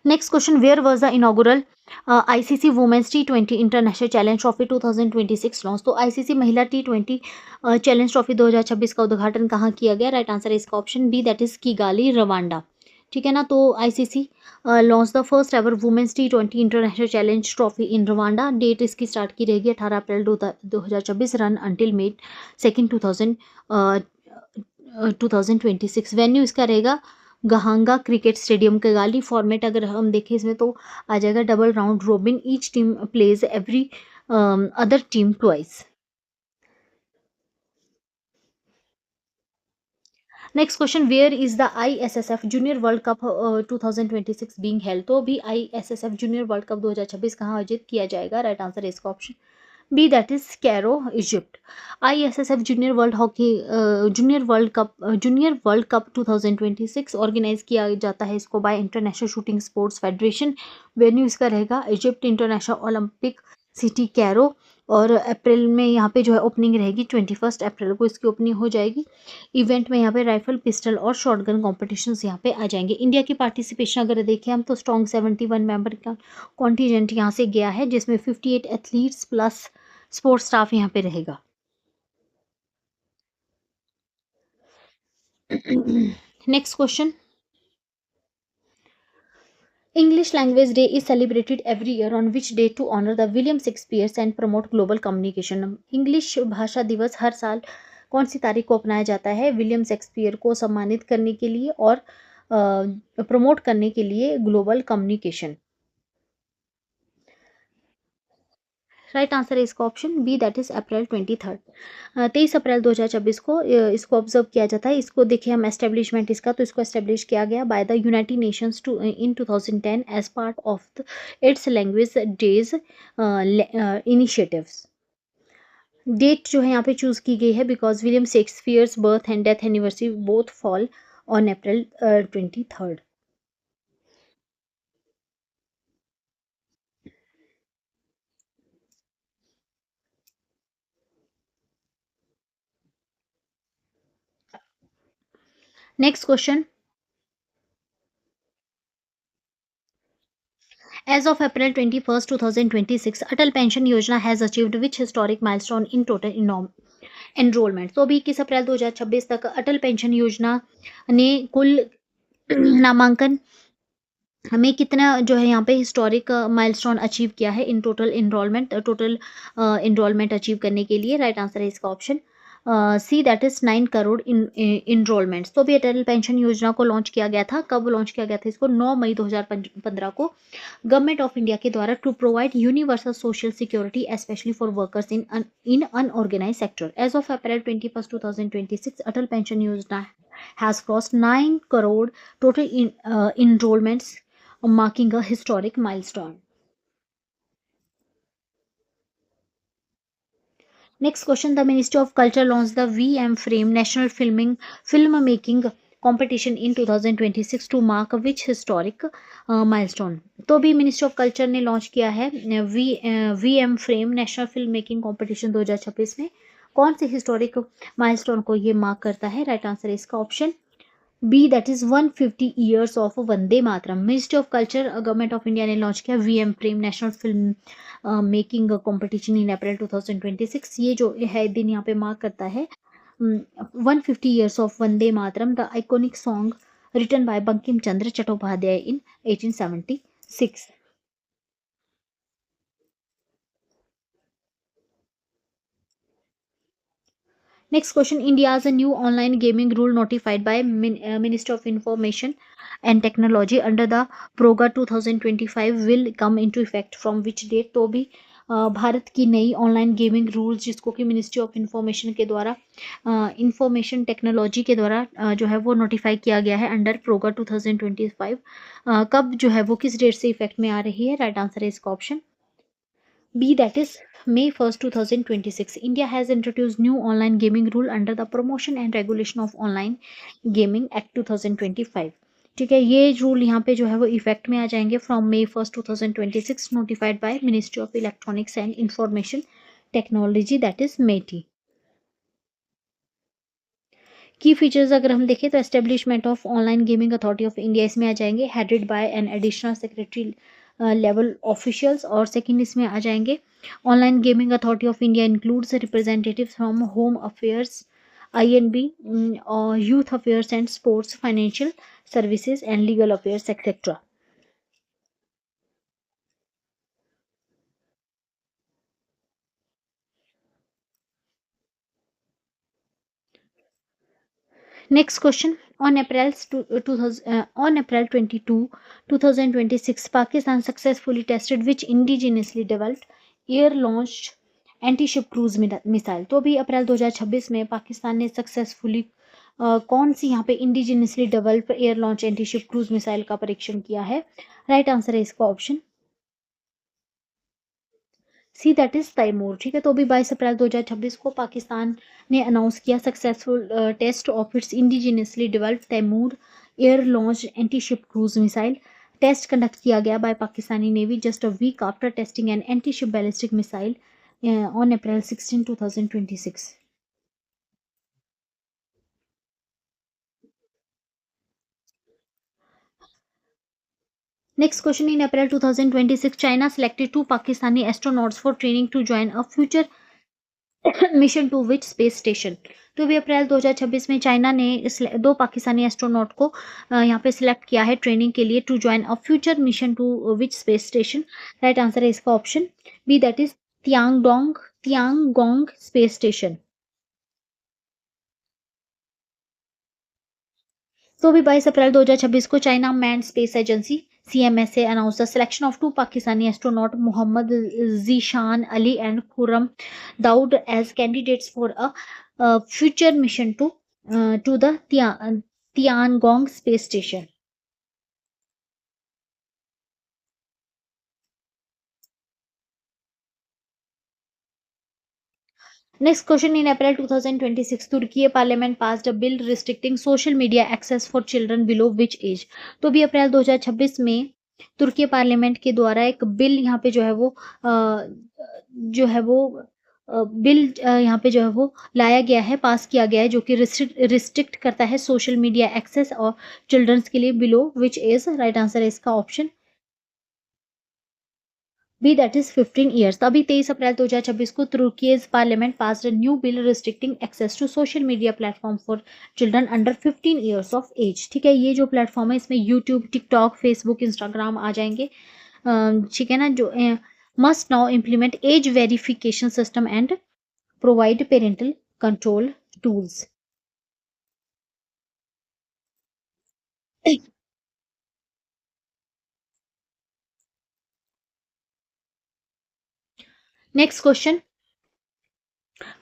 Next question, where was the inaugural ICC Women's T20 International Challenge Trophy 2026 launch? तो ICC महिला T20 चैलेंज ट्रॉफी 2026 का उद्घाटन कहाँ किया गया? Right answer इसका option B, that is Kigali Rwanda. ठीक है ना, तो ICC launch the first ever women's T20 international challenge trophy in Rwanda. Date इसकी स्टार्ट की रहेगी 18 April 2024, run until May 2 2026। Venue इसका रहेगा Gahanga cricket stadium Kigali. Format अगर हम देखें इसमें तो आ जाएगा double round robin, each team plays every other team twice. Next question, where is the ISSF junior world cup 2026 being held? तो भी ISSF जूनियर वर्ल्ड कप 2026 कहाँ आयोजित किया जाएगा? राइट आंसर इसका option B, that is Cairo Egypt. ISSF junior world cup 2026 organise किया जाता है इसको by international shooting sports federation. Venue इसका रहेगा Egypt international Olympic city Cairo, और अप्रैल में यहाँ पे जो है ओपनिंग रहेगी 21 अप्रैल को इसकी ओपनिंग हो जाएगी। इवेंट में यहाँ पे राइफल पिस्टल और शॉटगन कॉम्पिटिशन्स यहाँ पे आ जाएंगे। इंडिया की पार्टिसिपेशन अगर देखें हम तो स्ट्रॉन्ग 71 मेंबर का कॉन्टीजेंट यहाँ से गया है जिसमें 58 एथलीट्स प्लस स्पोर्ट्स स्टाफ यहाँ पे रहेगा। Next question, English Language Day is celebrated every year on which day to honor the William Shakespeare and promote global communication? English भाषा दिवस हर साल कौन सी तारीख को अपनाया जाता है विलियम शेक्सपियर को सम्मानित करने के लिए और प्रमोट करने के लिए ग्लोबल कम्युनिकेशन? राइट आंसर है इसका option B, that is April 23। 23 अप्रैल 2026 को इसको ऑब्जर्व किया जाता है। इसको देखिए हम एस्टेब्लिशमेंट इसका, तो इसको एस्टेब्लिश किया गया by the United Nations in 2010 as part of its language days initiatives. Date जो है यहाँ पे चूज की गई है because William Shakespeare's birth and death anniversary both fall on April 23। Next question, as of April 21st, 2026, Atal Pension Yojana has achieved which historic milestone in total enrolment? तो अभी 21 अप्रैल 2026 तक अटल पेंशन योजना ने कुल नामांकन हमें कितना जो है यहाँ पे हिस्टोरिक माइलस्टोन अचीव किया है इन टोटल इनरोलमेंट अचीव करने के लिए? राइट आंसर है इसका option C, that is 9 crore enrolments. तो भी अटल पेंशन योजना को लॉन्च किया गया था, कब लॉन्च किया गया था इसको? 9 मई 2015 को गवर्नमेंट ऑफ इंडिया के द्वारा, to provide universal social security specially for workers in unorganised sector. As of April 21st, 2026, Atal pension Yojana has crossed 9 crore total enrollments, marking a historic milestone. Next question, the Ministry of Culture launched the VM Frame National Film Making Competition in 2026 to mark which historic milestone? तो भी ministry of culture ने launch किया है VM frame national film making competition 2026 में। कौन से historic milestone को ये मार्क करता है? राइट आंसर है इसका option B, that is 150 years of Vande Mataram. Ministry of culture government of India ने लॉन्च किया VM Prem national film making competition in April 2026। ये जो है दिन यहाँ पे मार्क करता है 150 years of Vande Mataram, the iconic song written by Bankim Chandra Chattopadhyay in 1876। Next question, India's new online gaming rule notified by Minister of Information and Technology under the PROGA 2025 will come into effect from which date? तो भी भारत की नई online gaming rules जिसको कि ministry of information के द्वारा information technology के द्वारा जो है वो नोटिफाई किया गया है अंडर प्रोगा 2025। कब जो है वो किस डेट से इफेक्ट में आ रही है? राइट आंसर है इसका option B, that is May 1st, 2026. India has introduced new online gaming rule under the Promotion and Regulation of Online Gaming Act 2025। ठीक है, ये रूल यहाँ पे जो है वो इफेक्ट में आ जाएंगे from May 1st, 2026, notified by ministry of electronics and information technology, that is MeitY. की फीचर्स अगर हम देखें तो establishment of online gaming authority of India इसमें आ जाएंगे, headed by an additional secretary level officials. और सेकंड इसमें आ जाएंगे online gaming authority of India includes representatives from home affairs, INB, और youth affairs and sports, financial services and legal affairs etcetera. Next question, on April 22, 2026, Pakistan successfully tested which indigenously developed air-launched anti-ship cruise missile? तो अभी अप्रैल 2026 में पाकिस्तान ने successfully कौन सी यहाँ पे indigenously develop air launch anti ship cruise missile का परीक्षण किया है? राइट आंसर है इसका option C, that is Taimur. ठीक है, तो अभी 22 अप्रैल 2026 को पाकिस्तान ने अनाउंस किया successful test of its indigenously developed Taimur air launch anti ship cruise missile. Test conduct किया गया by Pakistani navy just a week after testing an anti ship ballistic missile on April 16, 2026। Next question, in April 2026, China selected 2 Pakistani astronauts for training to join a future mission to which space station? तो भी अप्रैल 2026 में China ने 2 Pakistani astronaut को यहाँ पे select किया है training के लिए to join a future mission to which space station? Right answer है इसका option B, that is Tiangong space station. तो भी 22 अप्रैल 2026 को China manned space agency CMSA announced the selection of 2 Pakistani astronaut Mohammad Zishan Ali and Khurram Daud as candidates for a future mission to the Tiangong space station. Next question, in April 2026, Turkey Parliament passed a bill restricting social media access for children below which age? तो भी अप्रैल 2026 में तुर्की parliament के द्वारा एक bill यहाँ पे जो है वो बिल यहाँ पे जो है वो लाया गया है, पास किया गया है, जो कि रिस्ट्रिक्ट करता है सोशल मीडिया एक्सेस और चिल्ड्रंस के लिए below which age. Right answer है इसका option B that is 15 years. तो अभी 23 अप्रैल 2026 को Turkey's parliament pass new bill restricting access to social media platform for children under 15 years of age. ठीक है, ये जो प्लेटफॉर्म है इसमें यूट्यूब, टिकटॉक, फेसबुक, इंस्टाग्राम आ जाएंगे। ठीक है ना, जो must now implement age verification system and provide parental control tools. Next question,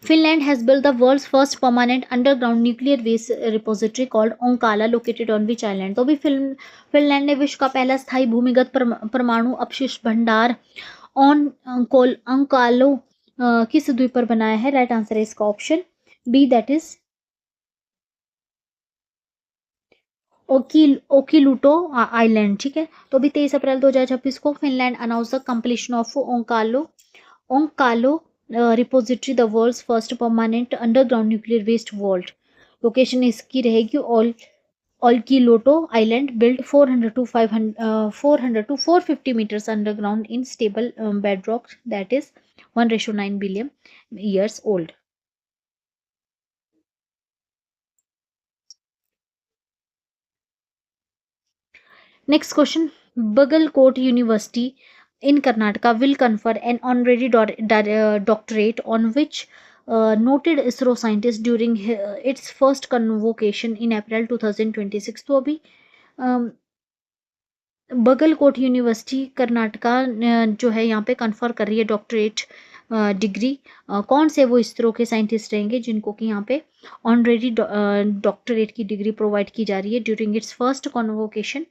Finland has built the world's first permanent underground nuclear waste repository called Onkala, located on which island? तो भी Finland ने विश्व का पहला स्थायी भूमिगत परमाणु अपशिष्ट भंडार ऑन अंकालो किस द्वीप पर बनाया है? राइट आंसर है इसका option B that is Olkiluoto island. ठीक है, तो अभी 23 अप्रैल 2026 को Finland announce the completion of Onkalo repository, the world's first permanent underground nuclear waste vault. Location इसकी रहेगी Olkiluoto island, build 400 to 500 400 to 450 metres underground in stable bedrock that is 1:9 billion years old. Next question, Bagalkot University in Karnataka will confer an honorary doctorate on which noted ISRO scientist during its first convocation in April 2026। तो अभी Bagalkot university Karnataka जो है यहाँ पे confer कर रही है doctorate degree. कौन से वो इसरो के साइंटिस्ट रहेंगे जिनको कि यहाँ पे ऑनरेडी डॉक्टरेट की डिग्री प्रोवाइड की जा रही है during its first convocation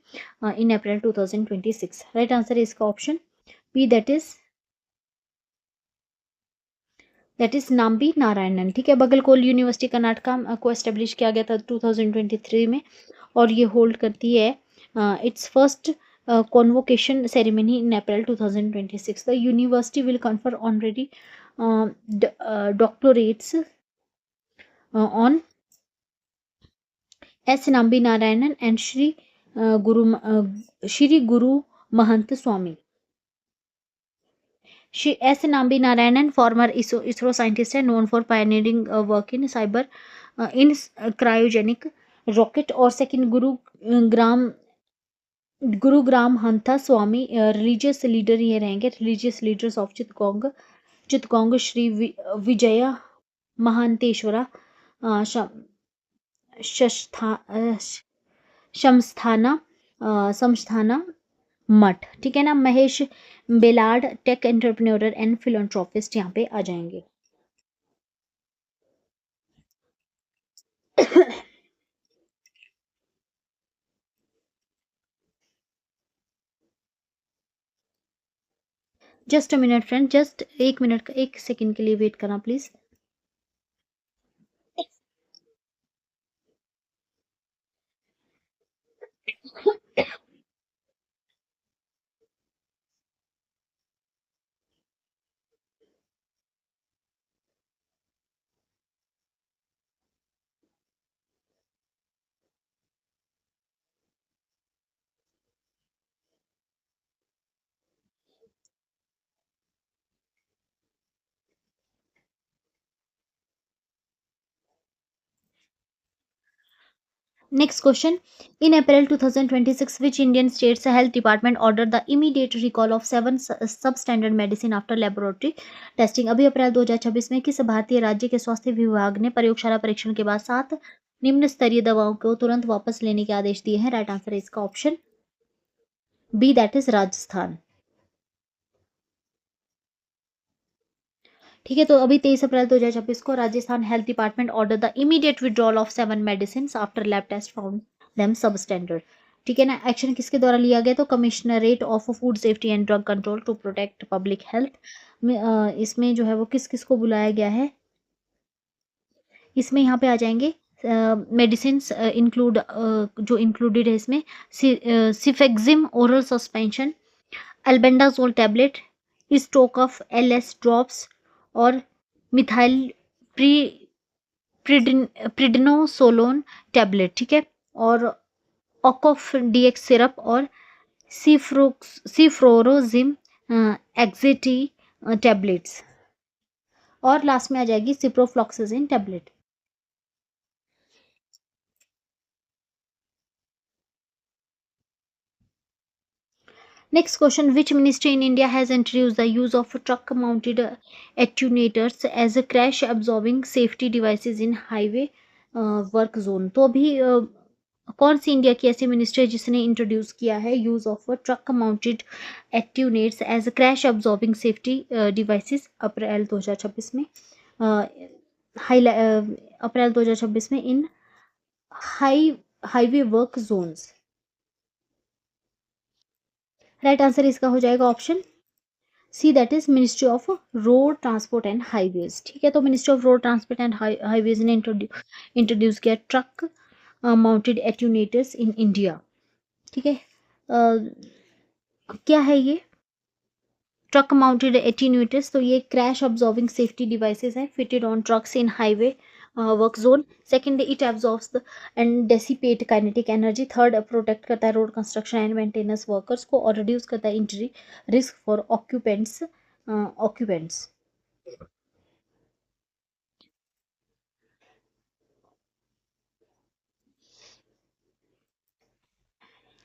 in April 2026। Right answer है इसका option B that is Nambi Narayanan. ठीक है, बगलकोट यूनिवर्सिटी कर्नाटका को एस्टेब्लिश किया गया था 2023 में और ये होल्ड करती है it's first convocation ceremony in April 2026. The university will confer honorary doctorates on S. Nambi Narayanan and Shri Guru Mahant Swami. S. Nambi Narayanan, former ISRO scientist, है known for pioneering work in cyber in cryogenic rocket। और second गुरुग्राम हंथा Swami religious leader ये रहेंगे, religious leaders of Chittagong Shri Vijay Mahanteshwara Samsthana Math. ठीक है ना, Mahesh Belad tech entrepreneur and philanthropist यहाँ पे आ जाएंगे। Just a minute friend, just 1 minute का 1 सेकेंड के लिए वेट करना please. Next question. In April 2026, which Indian state's health department ordered the immediate recall of 7 substandard medicine after laboratory testing? अभी अप्रैल 2026 में किस भारतीय राज्य के स्वास्थ्य विभाग ने प्रयोगशाला परीक्षण के बाद 7 निम्न स्तरीय दवाओं को तुरंत वापस लेने के आदेश दिए हैं? राइट आंसर है इसका option B that is Rajasthan. ठीक है, तो अभी 23 अप्रैल 2026 को Rajasthan health department order the immediate withdrawal of 7 medicine after lab test found them substandard. ठीक है ना, एक्शन किसके द्वारा लिया गया? तो commissionerate of food safety and drug control to protect public health में इसमें जो है वो किस किस को बुलाया गया है? इसमें यहाँ पे आ जाएंगे मेडिसिन इंक्लूड जो इंक्लूडेड है इसमें cefixime oral suspension, albendazole tablet, stoke of LS drops और मिथाइल प्री प्रिडनोसोलोन टैबलेट, ठीक है, और ओकोफ डीएक्स सिरप, और सिफ्रोरोजिम एक्जिटी टैबलेट्स, और लास्ट में आ जाएगी ciprofloxacin tablet. Next question, which ministry in India has introduced the use of truck mounted attenuators as a crash absorbing safety devices in highway work zone? तो अभी कौन सी इंडिया की ऐसी ministry है जिसने इंट्रोड्यूस किया है use of truck mounted attenuators as crash absorbing safety devices अप्रैल 2026 में, अप्रैल 2026 में in highway work zones? Right answer इसका हो जाएगा option C, that is ministry of road transport and highways, ठीक है। तो ministry of road transport and highways ने इंट्रोड्यूस किया truck mounted attenuators in India, ठीक है। क्या है ये ट्रक माउंटेड एटीन्यूएटर्स? तो ये क्रैश ऑब्जॉर्विंग सेफ्टी डिवाइसेस हैं fitted on trucks in highway work zone. Second, it absorbs and dissipate kinetic energy. Third, protect करता है road construction and maintenance workers को, और रिड्यूस करता है injury risk for occupants.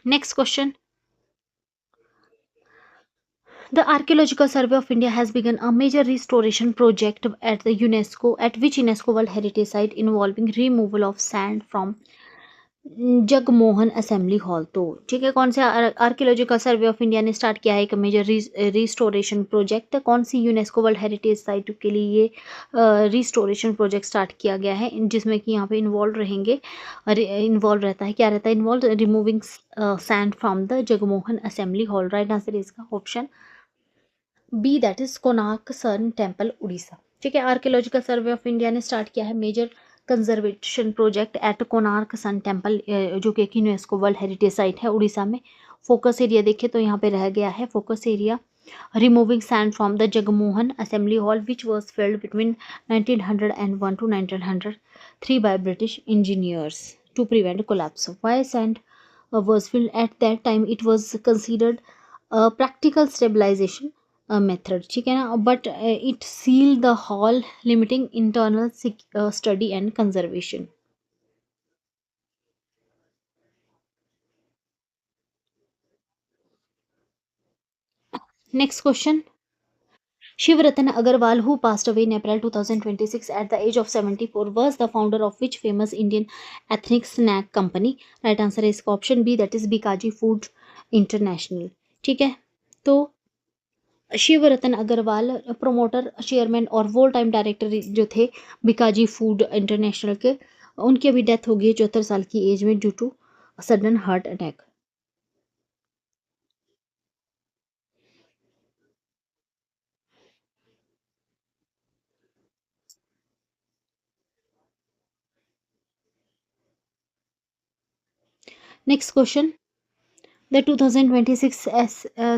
Next question, the Archaeological Survey of India has begun a major restoration project at which UNESCO World Heritage Site involving removal of sand from Jagmohan assembly hall. तो ठीक है, कौन से archaeological survey of India ने start किया है एक major restoration project? कौन सी यूनेस्को वर्ल्ड हेरिटेज साइट के लिए ये रिस्टोरेशन प्रोजेक्ट स्टार्ट किया गया है, जिसमें कि यहाँ पे इन्वॉल्व रहता है, क्या रहता है involve? Removing sand from the Jagmohan assembly hall. Right answer इसका option B, that is Konark sun temple Orissa, ठीक है। आर्कियोलॉजिकल सर्वे ऑफ इंडिया ने स्टार्ट किया है major conservation project at Konark sun temple, जो कि एक यूनेस्को वर्ल्ड हेरिटेज साइट है उड़ीसा में। फोकस एरिया देखें तो यहाँ पे रह गया है focus area removing sand from the Jagmohan assembly hall which was filled between 1901 to 1903 by British engineers to prevent collapse. Why sand was filled at that time? It was considered a practical stabilization method, ठीक है ना, but it seal the hull limiting internal study and conservation. Next question, Shivratan Agarwal who passed away in April 2026 at the age of 74 was the founder of which famous Indian ethnic snack company? Right answer है इसका option B, that is Bikaji food international, ठीक है। तो Shivratan Agarwal promoter, chairman और वोल time director जो थे Bikaji food international के, उनकी अभी डेथ हो गई है 74 साल की एज में due to sudden heart attack. Next question, the 2026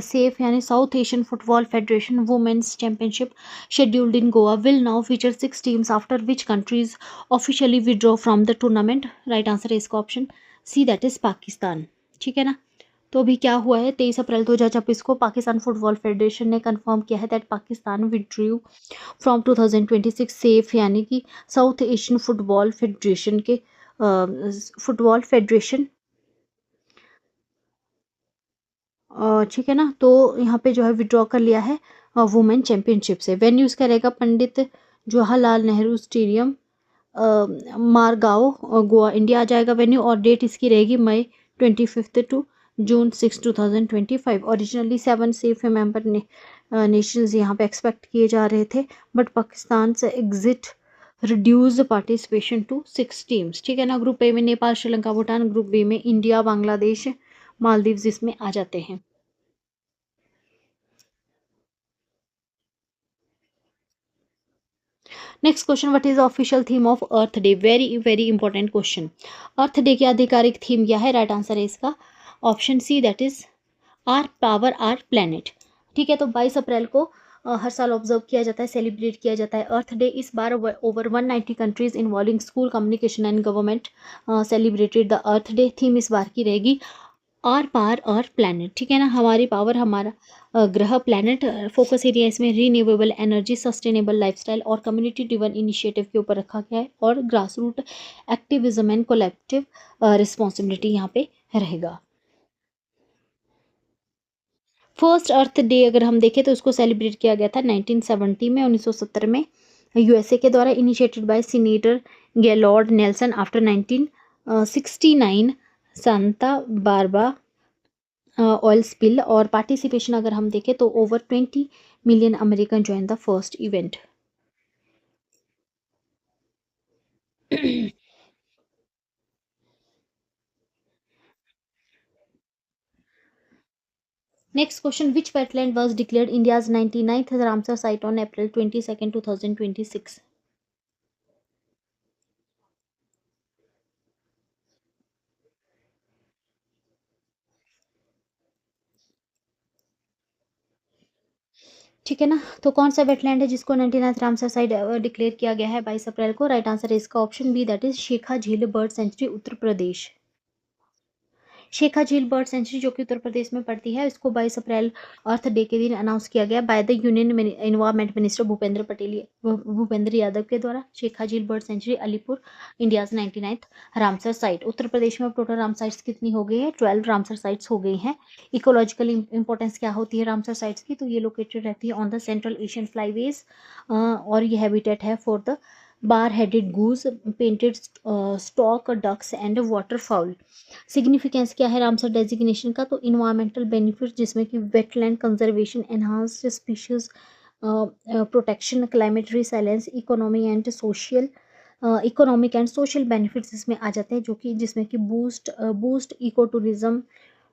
SAFF यानी South Asian Football Federation women's championship scheduled in Goa will now feature 6 teams after which countries officially withdraw from the tournament? Right answer है इसका option C, that is Pakistan, ठीक है ना। तो अभी क्या हुआ है, 23 अप्रैल 2026 को पाकिस्तान फुटबॉल फेडरेशन ने कंफर्म किया है that Pakistan withdrew from 2026 SAFF यानी कि साउथ एशियन फुटबॉल फेडरेशन के फुटबॉल फेडरेशन, ठीक है ना। तो यहाँ पे जो है विड्रॉ कर लिया है वुमेन चैंपियनशिप से। वेन्यू इसका रहेगा पंडित जवाहरलाल नेहरू स्टेडियम, मारगांव, गोवा, इंडिया आ जाएगा वेन्यू, और डेट इसकी रहेगी May 25 to June 6 2025। Originally 7 SAFF member nations यहाँ पे एक्सपेक्ट किए जा रहे थे, बट पाकिस्तान से exit reduce participation to 6 teams, ठीक है ना। ग्रुप ए में नेपाल, श्रीलंका, भूटान, ग्रुप बी में इंडिया, बांग्लादेश, मालदीव्स इसमें आ जाते हैं। Next question, what is official theme of earth day? Very very important question. Earth day की आधिकारिक थीम क्या है? राइट आंसर है इसका option C, that is our power our planet, ठीक है। तो 22 अप्रैल को हर साल ऑब्जर्व किया जाता है, सेलिब्रेट किया जाता है। अर्थ डे इस बार over 190 countries involving school, communication and government celebrated the Earth Day. Theme इस बार की रहेगी आर पार और प्लैनेट, ठीक है ना, हमारी पावर, हमारा ग्रह, प्लैनेट। फोकस एरिया इसमें रीन्यूएबल एनर्जी, सस्टेनेबल लाइफस्टाइल और कम्युनिटी ड्रिवन इनिशिएटिव के ऊपर रखा गया है, और grass root activism and collective responsibility यहाँ पे रहेगा। फर्स्ट अर्थ डे अगर हम देखें तो उसको सेलिब्रेट किया गया था 1970 में, 1970 में, यूएसए के द्वारा, initiated by senator Gaylord Nelson after 1969 Santa Barbara oil spill. और पार्टिसिपेशन अगर हम देखें तो over 20 million American join the first event. Next question, which wetland was declared India's 99th Ramsar site on April 22, 2026? ठीक है ना, तो कौन सा वेटलैंड है जिसको 99th रामसर साइट डिक्लेयर किया गया है 22 अप्रैल को? राइट आंसर है इसका option B, that is Shekha Jheel bird century, Uttar Pradesh. Shekha Jheel bird century जो कि उत्तर प्रदेश में पड़ती है, इसको 22 अप्रैल अर्थ डे के दिन अनाउंस किया गया by the union environment minister Bhupender Yadav के द्वारा। Shekha Jheel bird sanctuary, Alipur, India's 99th Ramsar site. Uttar Pradesh में अब टोटल रामसर कितनी हो गई है? 12 रामसर साइट्स हो गई हैं। इकोलॉजिकल इंपॉर्टेंस क्या होती है रामसर साइट्स की? तो ये लोकेटेड रहती है on the central Asian flyways, और ये हैबिटेट है for the bar headed goose, painted stork ducks and waterfowl. Significance क्या है रामसर डेजिग्नेशन का? तो इन्वायरमेंटल बेनिफिट जिसमें कि wetland conservation, enhanced species protection, climate resilience, economic and social benefits इसमें आ जाते हैं, जो कि जिसमें कि boost eco tourism,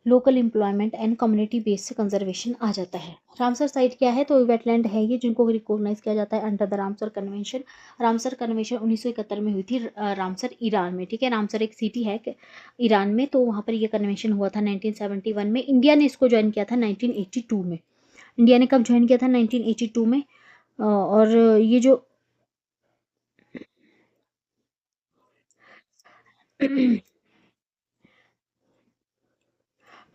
local employment and community based conservation आ जाता है। रामसर साइट क्या है? तो वेटलैंड है ये जिनको रिकॉग्नाइज किया जाता है under the Ramsar convention. Ramsar convention 1971 में हुई थी, रामसर ईरान में, ठीक है। रामसर एक सिटी है ईरान में, तो वहाँ पर ये कन्वेंशन हुआ था 1971 में। इंडिया ने इसको ज्वाइन किया था 1982 में। इंडिया ने कब ज्वाइन किया था? 1982 में। और ये जो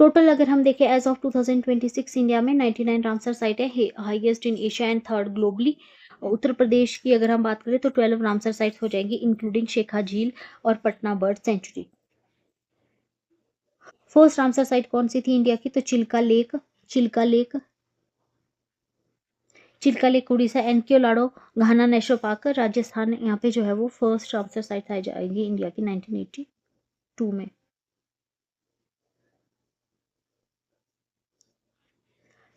टोटल अगर हम देखें एज ऑफ 2026 इंडिया में 99 रामसर साइट है, highest in Asia and third globally. Uttar Pradesh की अगर हम बात करें तो 12 रामसर साइट्स हो जाएंगी, इंक्लूडिंग शेखा झील और Patna bird sanctuary. First Ramsar site कौन सी थी इंडिया की? तो चिल्का लेक उड़ीसा, एनक्योलाडो घाना नेशनल पार्क राजस्थान, यहाँ पे जो है वो फर्स्ट रामसर साइट आ जाएगी इंडिया की 1982 में।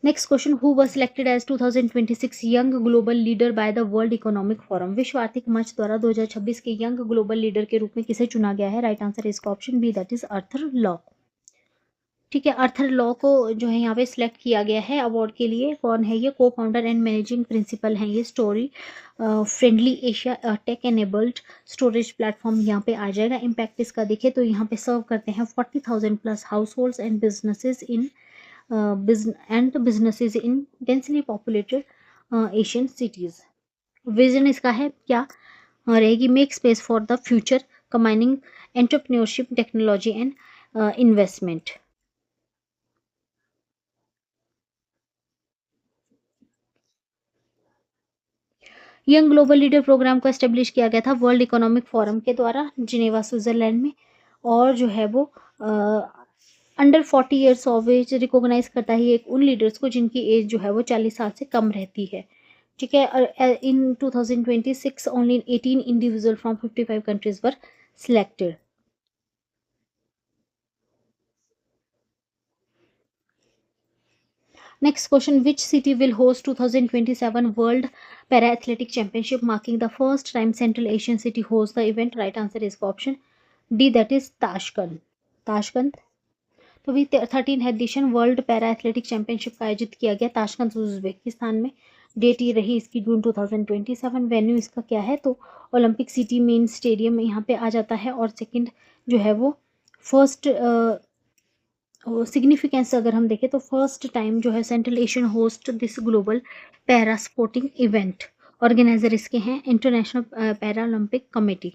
Next question, who was selected as 2026 young global leader by the world economic forum? विश्व आर्थिक मंच द्वारा 2026 के यंग ग्लोबल लीडर के रूप में किसे चुना गया है? राइट आंसर है इसका option B, that is Arthur Law. ठीक है, आर्थर लॉ को जो है यहाँ पे सिलेक्ट किया गया है अवार्ड के लिए। कौन है ये? को फाउंडर एंड मैनेजिंग प्रिंसिपल हैं ये। Story friendly Asia tech enabled storage platform यहाँ पे आ जाएगा। इम्पैक्ट इसका देखें तो यहाँ पे सर्व करते हैं 40,000 plus house holds and businesses in densely populated Asian cities. Vision इसका है क्या रहेगी? Make space for the future combining entrepreneurship, technology and investment. Young global leader programme को एस्टेब्लिश किया गया था वर्ल्ड इकोनॉमिक फोरम के द्वारा, जिनेवा स्विट्जरलैंड में। और जो है वो under 40 years of age recognise करता है एक उन लीडर्स को जिनकी एज जो है वो 40 साल से कम रहती है। ठीक है, इन 2026 only 18 individual from 55 countries were selected. Next question, which city will host 2027 World Para Athletic Championship, marking the first time Central Asian city hosts the event? Right answer is option D, that is Tashkent. Tashkent. तो भी 13 edition world para athletic championship का आयोजित किया गया Tashkent Uzbekistan में। Date ये रही इसकी जून 2027। वेन्यू इसका क्या है? तो ओलंपिक सिटी मेन स्टेडियम यहाँ पे आ जाता है। और सेकंड जो है वो फर्स्ट सिग्निफिकेंस अगर हम देखें तो फर्स्ट टाइम जो है central Asian host this global para sporting event. Organiser इसके हैं international para Olympic committee.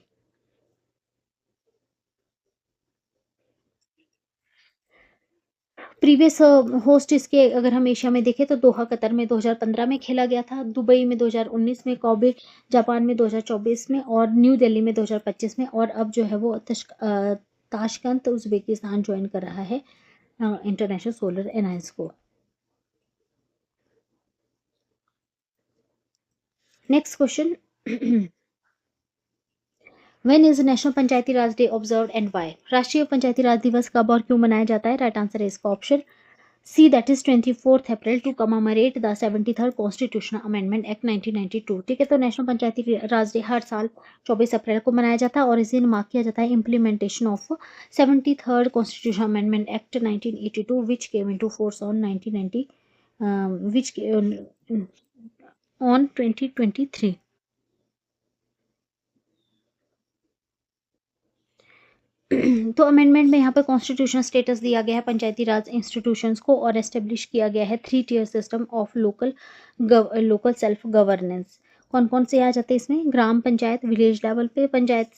Previous host इसके अगर हम एशिया में देखें तो दोहा कतर में 2015 में खेला गया था, दुबई में 2019 में, कोबे जापान में 2024 में और न्यू दिल्ली में 2025 में, और अब जो है वो ताशकंद उज़्बेकिस्तान ज्वाइन कर रहा है इंटरनेशनल सोलर अलायंस को। Next question, when is national Panchayati Raj day observed and why? राष्ट्रीय पंचायती राज दिवस कब और क्यों मनाया जाता है? राइट आंसर है इसका option C, that is 24 April to commemorate the 73rd constitutional amendment act 1992। ठीक है, तो नेशनल पंचायती राज डे हर साल 24 अप्रैल को मनाया जाता है और इस दिन मार्क किया जाता है implementation of 73rd constitutional amendment act 1982 which came into force on 1990 which on 2023। तो अमेंडमेंट में यहाँ पर कॉन्स्टिट्यूशनल स्टेटस दिया गया है पंचायती राज इंस्टीट्यूशंस को और एस्टेब्लिश किया गया है 3 tier system of local self governance. कौन कौन से आ जाते हैं इसमें? ग्राम पंचायत विलेज लेवल पे, पंचायत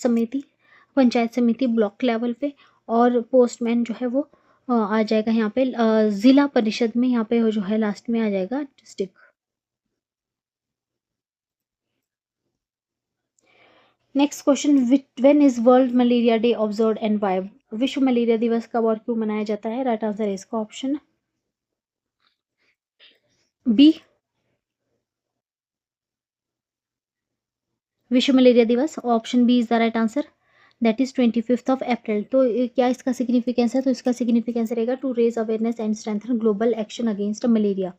समिति ब्लॉक लेवल पे, और पोस्टमैन जो है वो आ जाएगा यहाँ पे जिला परिषद में, यहाँ पे जो है लास्ट में आ जाएगा district. Next question, when is world malaria day observed and why? विश्व मलेरिया दिवस कब और क्यों मनाया जाता है? राइट आंसर है इसका ऑप्शन बी, विश्व मलेरिया दिवस। Option B is the right answer, that is 25 April. तो क्या इसका सिग्निफिकेंस है? तो इसका सिग्निफिकेंस रहेगा to raise awareness and strengthen global action against malaria.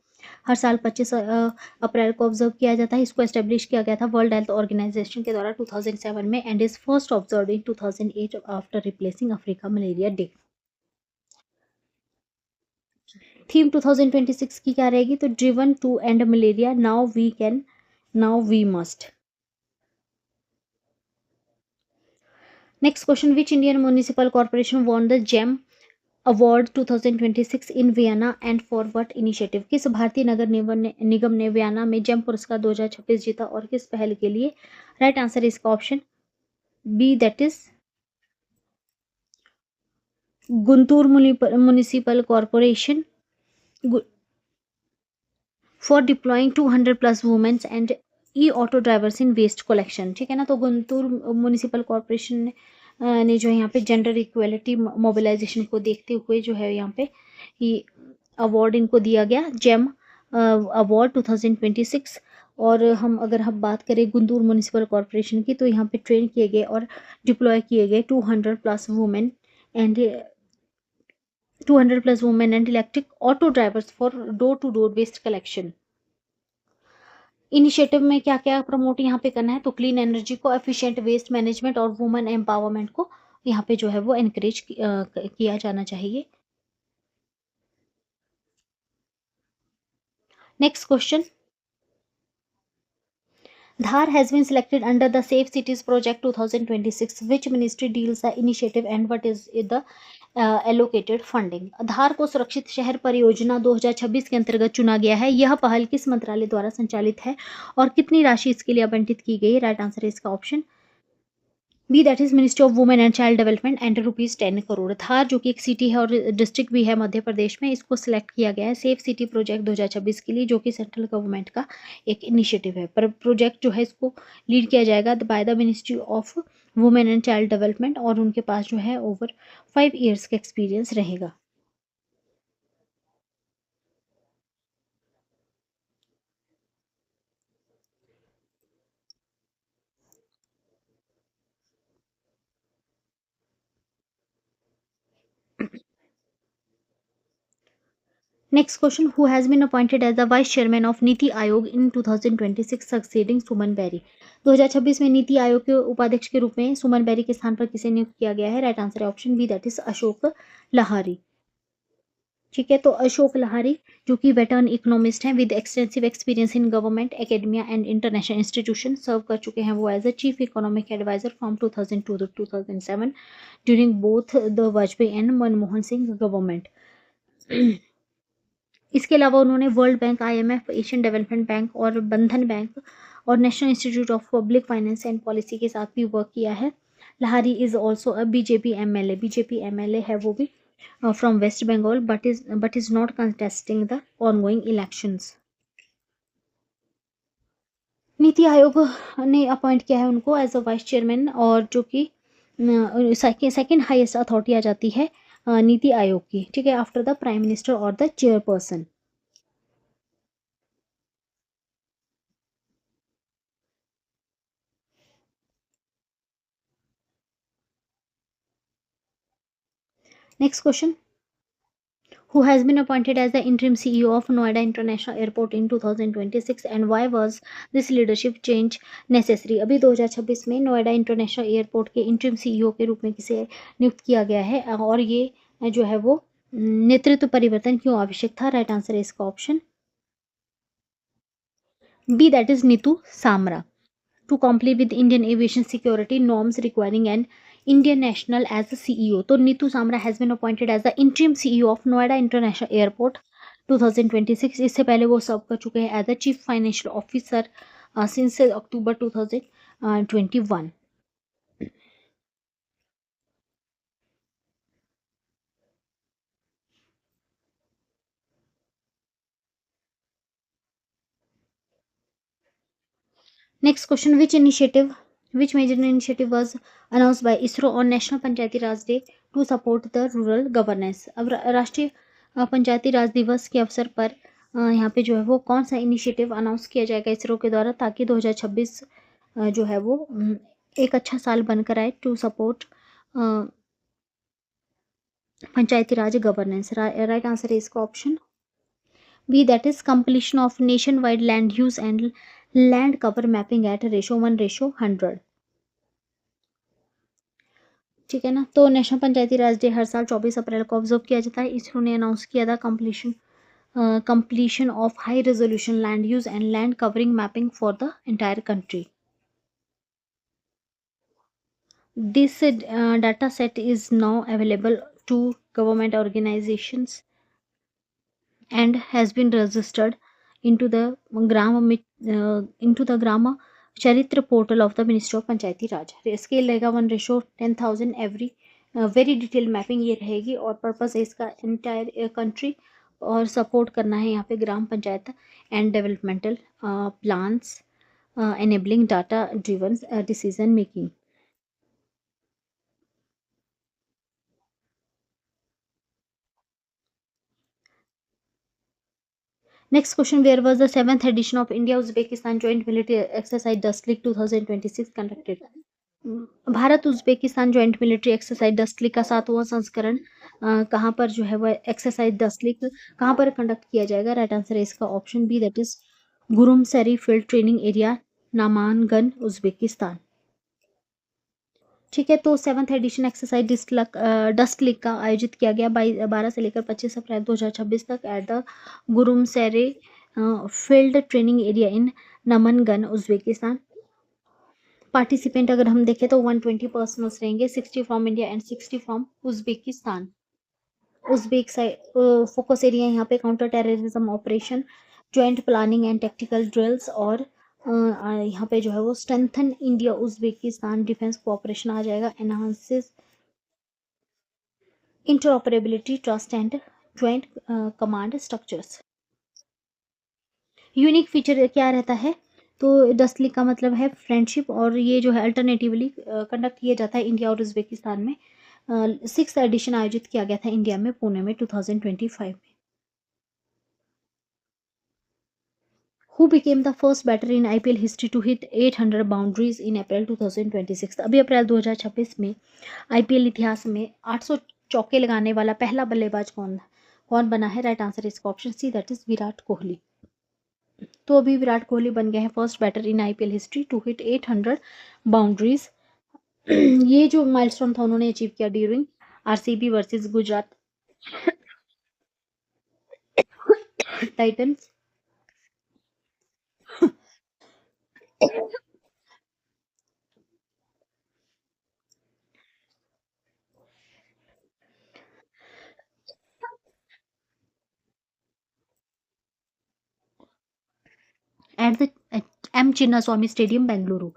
हर साल 25 अप्रैल को ऑब्जर्व किया जाता है। इसको एस्टेब्लिश किया गया था वर्ल्ड हेल्थ ऑर्गेनाइजेशन के द्वारा 2007 में and is first observe in 2008 after replacing Africa malaria day. Theme 2026 की क्या रहेगी? तो driven to end malaria, now we can, now we must. Next question, which Indian municipal corporation won the gem award 2026 in Vienna and for what initiative? किस भारतीय नगर निगम ने Vienna में GeM पुरस्कार 2026 जीता और किस पहल के लिए? राइट आंसर है इसका option B, that is Guntur municipal corporation for deploying 200+ women's and e auto drivers in waste collection. ठीक है ना, तो गुंटूर म्युनिसिपल कॉर्पोरेशन ने जो यहाँ पे जेंडर इक्वेलिटी मोबिलाइजेशन को देखते हुए जो है यहाँ पे ये अवार्ड इनको दिया गया, जेम अवार्ड 2026। और अगर हम बात करें गुंटूर म्युनिसिपल कॉर्पोरेशन की, तो यहाँ पे ट्रेन किए गए और डिप्लॉय किए गए 200+ women and 200+ women and electric auto drivers for door to door waste collection. Initiative में क्या क्या प्रमोट यहाँ पे करना है? तो क्लीन एनर्जी को, एफिशिएंट वेस्ट मैनेजमेंट और वुमेन एम्पावरमेंट को यहाँ पे जो है वो एनकरेज किया जाना चाहिए। Next question, Dhar has been selected under the Safe Cities Project 2026. Which ministry deals the initiative and what is the allocated funding? धार को सुरक्षित शहर परियोजना 2026 के अंतर्गत चुना गया है। यह पहल किस मंत्रालय द्वारा संचालित है और कितनी राशि इसके लिए आवंटित की गई? राइट आंसर है इसका option B, that is ministry of women and child development and ₹10 crore. Dhar जो कि एक सिटी है और डिस्ट्रिक्ट भी है मध्य प्रदेश में, इसको सिलेक्ट किया गया है सेफ सिटी प्रोजेक्ट 2026 के लिए, जो कि सेंट्रल गवर्नमेंट का एक इनिशिएटिव है। पर प्रोजेक्ट जो है इसको लीड किया जाएगा by the ministry of women and child development और उनके पास जो है ओवर 5 ईयर्स का एक्सपीरियंस रहेगा। Next question, who has been appointed as the vice chairman of NITI Aayog in 2026 succeeding Suman berry? 2026 में नीति आयोग के उपाध्यक्ष के रूप में सुमन बेरी के स्थान पर किसे नियुक्त किया गया है? राइट आंसर है option B, that is Ashok Lahiri. ठीक है, तो अशोक लहारी जो कि वेटर्न इकोनॉमिस्ट हैं with extensive experience in government academia and international institution, serve कर चुके हैं वो as a chief economic adviser from 2002 to 2007 during both the Vajpayee and Manmohan Singh government. इसके अलावा उन्होंने World Bank, IMF, Asian Development Bank और बंधन बैंक और national institute of public finance and policy के साथ भी वर्क किया है। Lahiri is also a BJP MLA, BJP MLA है वो भी, from West Bengal, but is not contesting the ongoing elections. NITI Aayog ने अपॉइंट किया है उनको एज अ वाइस चेयरमैन, और जो कि सेकेंड हाईएस्ट अथॉरिटी आ जाती है नीति आयोग की, ठीक है, आफ्टर द प्राइम मिनिस्टर और the chairperson. Next question, who has been appointed as the interim CEO of Noida International Airport in 2026 and why was this leadership change necessary? अभी 2026 में Noida international airport के interim CEO के रूप में किसे नियुक्त किया गया है, और ये जो है वो नेतृत्व परिवर्तन क्यों आवश्यक था? राइट आंसर है इसका option B, that is Neetu Samra, to comply with Indian aviation security norms requiring an Indian national as a CEO. तो Neetu Samra has been appointed as the interim CEO of Noida International Airport 2026. इससे पहले वो सर्व कर चुके हैं as a chief financial officer since October 2021. Next question, which major initiative was announced by ISRO on National Panchayati Raj Day to support the rural governance? अब राष्ट्रीय पंचायती राज दिवस के अवसर पर यहाँ पे जो है वो कौन सा इनिशिएटिव अनाउंस किया जाएगा इसरो के द्वारा, ताकि 2026 जो है वो एक अच्छा साल बनकर आए to support Panchayati Raj governance? Right answer है इसका option B, that is completion of nation wide land use and land cover mapping at ratio 1:100. ठीक है ना, तो नेशनल पंचायती राज डे हर साल 24 अप्रैल को ऑब्जर्व किया जाता है। इसरो ने अनाउंस किया था completion of high resolution land use and land covering mapping for the entire country. This data set is now available to government organizations and has been registered into the Grama Charitra portal of the Ministry of Panchayati Raj. Scale रहेगा 1:10,000 every, very detail mapping ये रहेगी, और purpose है इसका entire country, और support करना है यहाँ पे gram panchayat and developmental plans enabling data driven decision making. Next question, where was the 7th edition of India-Uzbekistan Joint Military Exercise Dust League 2026 conducted? Bharat Uzbekistan joint military exercise dust league का 7वां संस्करण कहाँ पर जो है वह एक्सरसाइज डस्ट लीग कहाँ पर conduct किया जाएगा? राइट आंसर है इसका option B, that is Gurumsaroy field training area, Namangan, Uzbekistan. ठीक है, तो 7th addition exercise dust league का आयोजित किया गया 12 से लेकर 25 अप्रैल 2026 तक at the Gurumsaroy field training area in Namangan, Uzbekistan. Participant अगर हम देखें तो 120 पर्सनल्स रहेंगे, 60 from India and 60 from Uzbekistan. Uzbek side focus area यहाँ पे counter terrorism operation, joint planning and tactical drills, और यहाँ पे जो है वो strengthen India Uzbekistan defence cooperation आ जाएगा, enhances interoperability, trust and joint command structures. Unique feature क्या रहता है? तो डस्ट लीग का मतलब है फ्रेंडशिप, और ये जो है अल्टरनेटिवली कंडक्ट किया जाता है इंडिया और उज्बेकिस्तान में. 6th एडिशन आयोजित किया गया था इंडिया में, पुणे में 2025 में. Who became the first batter in IPL history to hit 800 boundaries in April 2026? अभी अप्रैल 2026 में आईपीएल इतिहास में 800 चौके लगाने वाला पहला बल्लेबाज कौन बना है? राइट आंसर इसका option C, that is Virat Kohli. तो अभी विराट कोहली बन गए हैं first batter in IPL history to hit 800 boundaries. ये जो माइलस्टोन था उन्होंने अचीव किया during RCB versus Gujarat Titans. at the M Chinnaswamy Stadium, Bengaluru.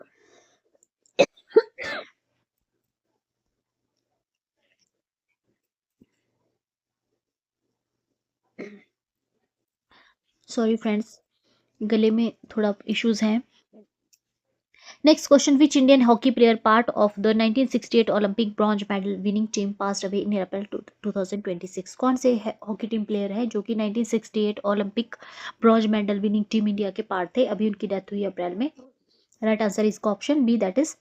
Sorry friends, गले में थोड़ा इश्यूज हैं. Next question, which Indian hockey player part of the 1968 Olympic bronze medal winning team passed away in April 2026? कौन से hockey team player है जो कि 1968 Olympic bronze medal winning team India के पार्ट थे, अभी उनकी डेथ हुई अप्रैल में? राइट आंसर इसका option B, that is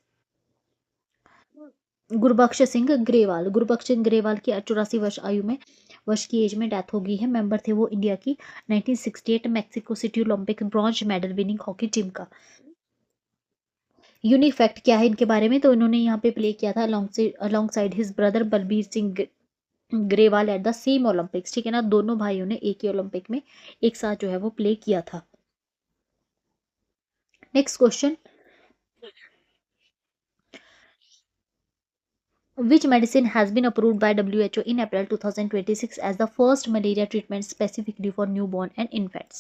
Gurbaksh Singh Grewal. Gurbaksh Singh Grewal की 84 वर्ष की एज में डेथ हो गई है. मेंबर थे वो इंडिया की 1968 Mexico city Olympic bronze medal winning hockey team का. यूनिक फैक्ट क्या है इनके बारे में, तो इन्होंने यहाँ पे प्ले किया था along side his brother Balbir Singh Grewal at the same Olympics. ठीक है ना, दोनों भाइयों ने एक ही ओलंपिक में एक साथ जो है वो प्ले किया था. Next question, which medicine has been approved by WHO in April 2026 as the first malaria treatment specifically for newborn and infants?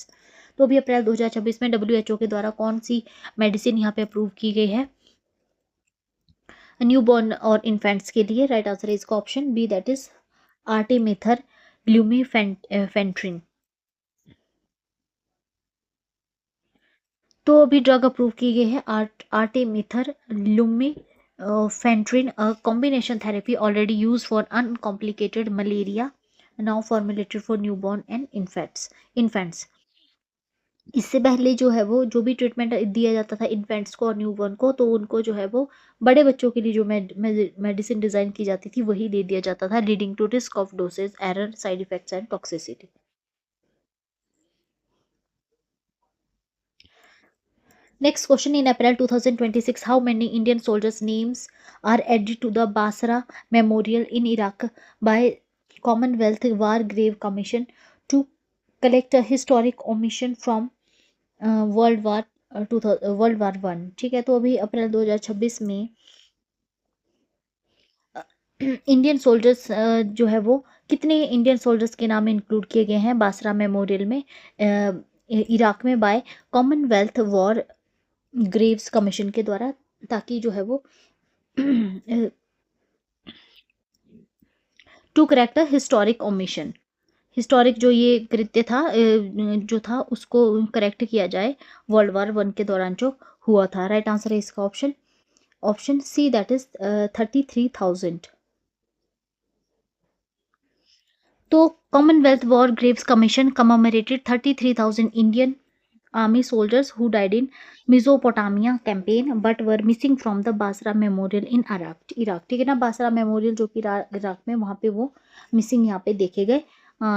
तो अभी अप्रैल 2026 में WHO के द्वारा कौन सी मेडिसिन यहाँ पे अप्रूव की गई है न्यूबॉर्न और इन्फेंट्स के लिए? राइट आंसर है इसका ऑप्शन बी, दैट इज आर्टेमिथर ग्लूमीफेंट्रिन. तो अभी ड्रग अप्रूव की गई है आर्टेमिथर Lumii फेंट्रिन, a combination therapy already used for uncomplicated malaria, now formulated for newborn and infants. इससे पहले जो है वो जो भी ट्रीटमेंट दिया जाता था इन्फेंट्स को और न्यूबॉर्न को, तो उनको जो है वो बड़े बच्चों के लिए जो मेडिसिन डिजाइन की जाती थी वही दे दिया जाता था, leading to risk of dosage error side effects and toxicity. Next question, in April 2026, how many Indian soldiers' names are added to the Basra Memorial in Iraq by Commonwealth War Grave Commission to collect a historic omission from World War World War One? ठीक है, तो अभी अप्रैल 2026 में Indian soldiers जो है वो कितने Indian soldiers के नाम इंक्लूड किए गए हैं बासरा मेमोरियल में इराक में by Commonwealth war graves commission के द्वारा, ताकि जो है वो to correct a historic omission. Historic जो ये कृत्य था जो था उसको करेक्ट किया जाए वर्ल्ड वार वन के दौरान जो हुआ था. राइट आंसर है इसका ऑप्शन सी, दैट इज 33,000. तो Commonwealth war graves commission commemorated 33,000 Indian army soldiers who died in Mesopotamia campaign but were missing from the Basra Memorial in Iraq. ठीक है ना, बासरा मेमोरियल जो कि इराक में, वहाँ पे वो मिसिंग यहाँ पे देखे गए.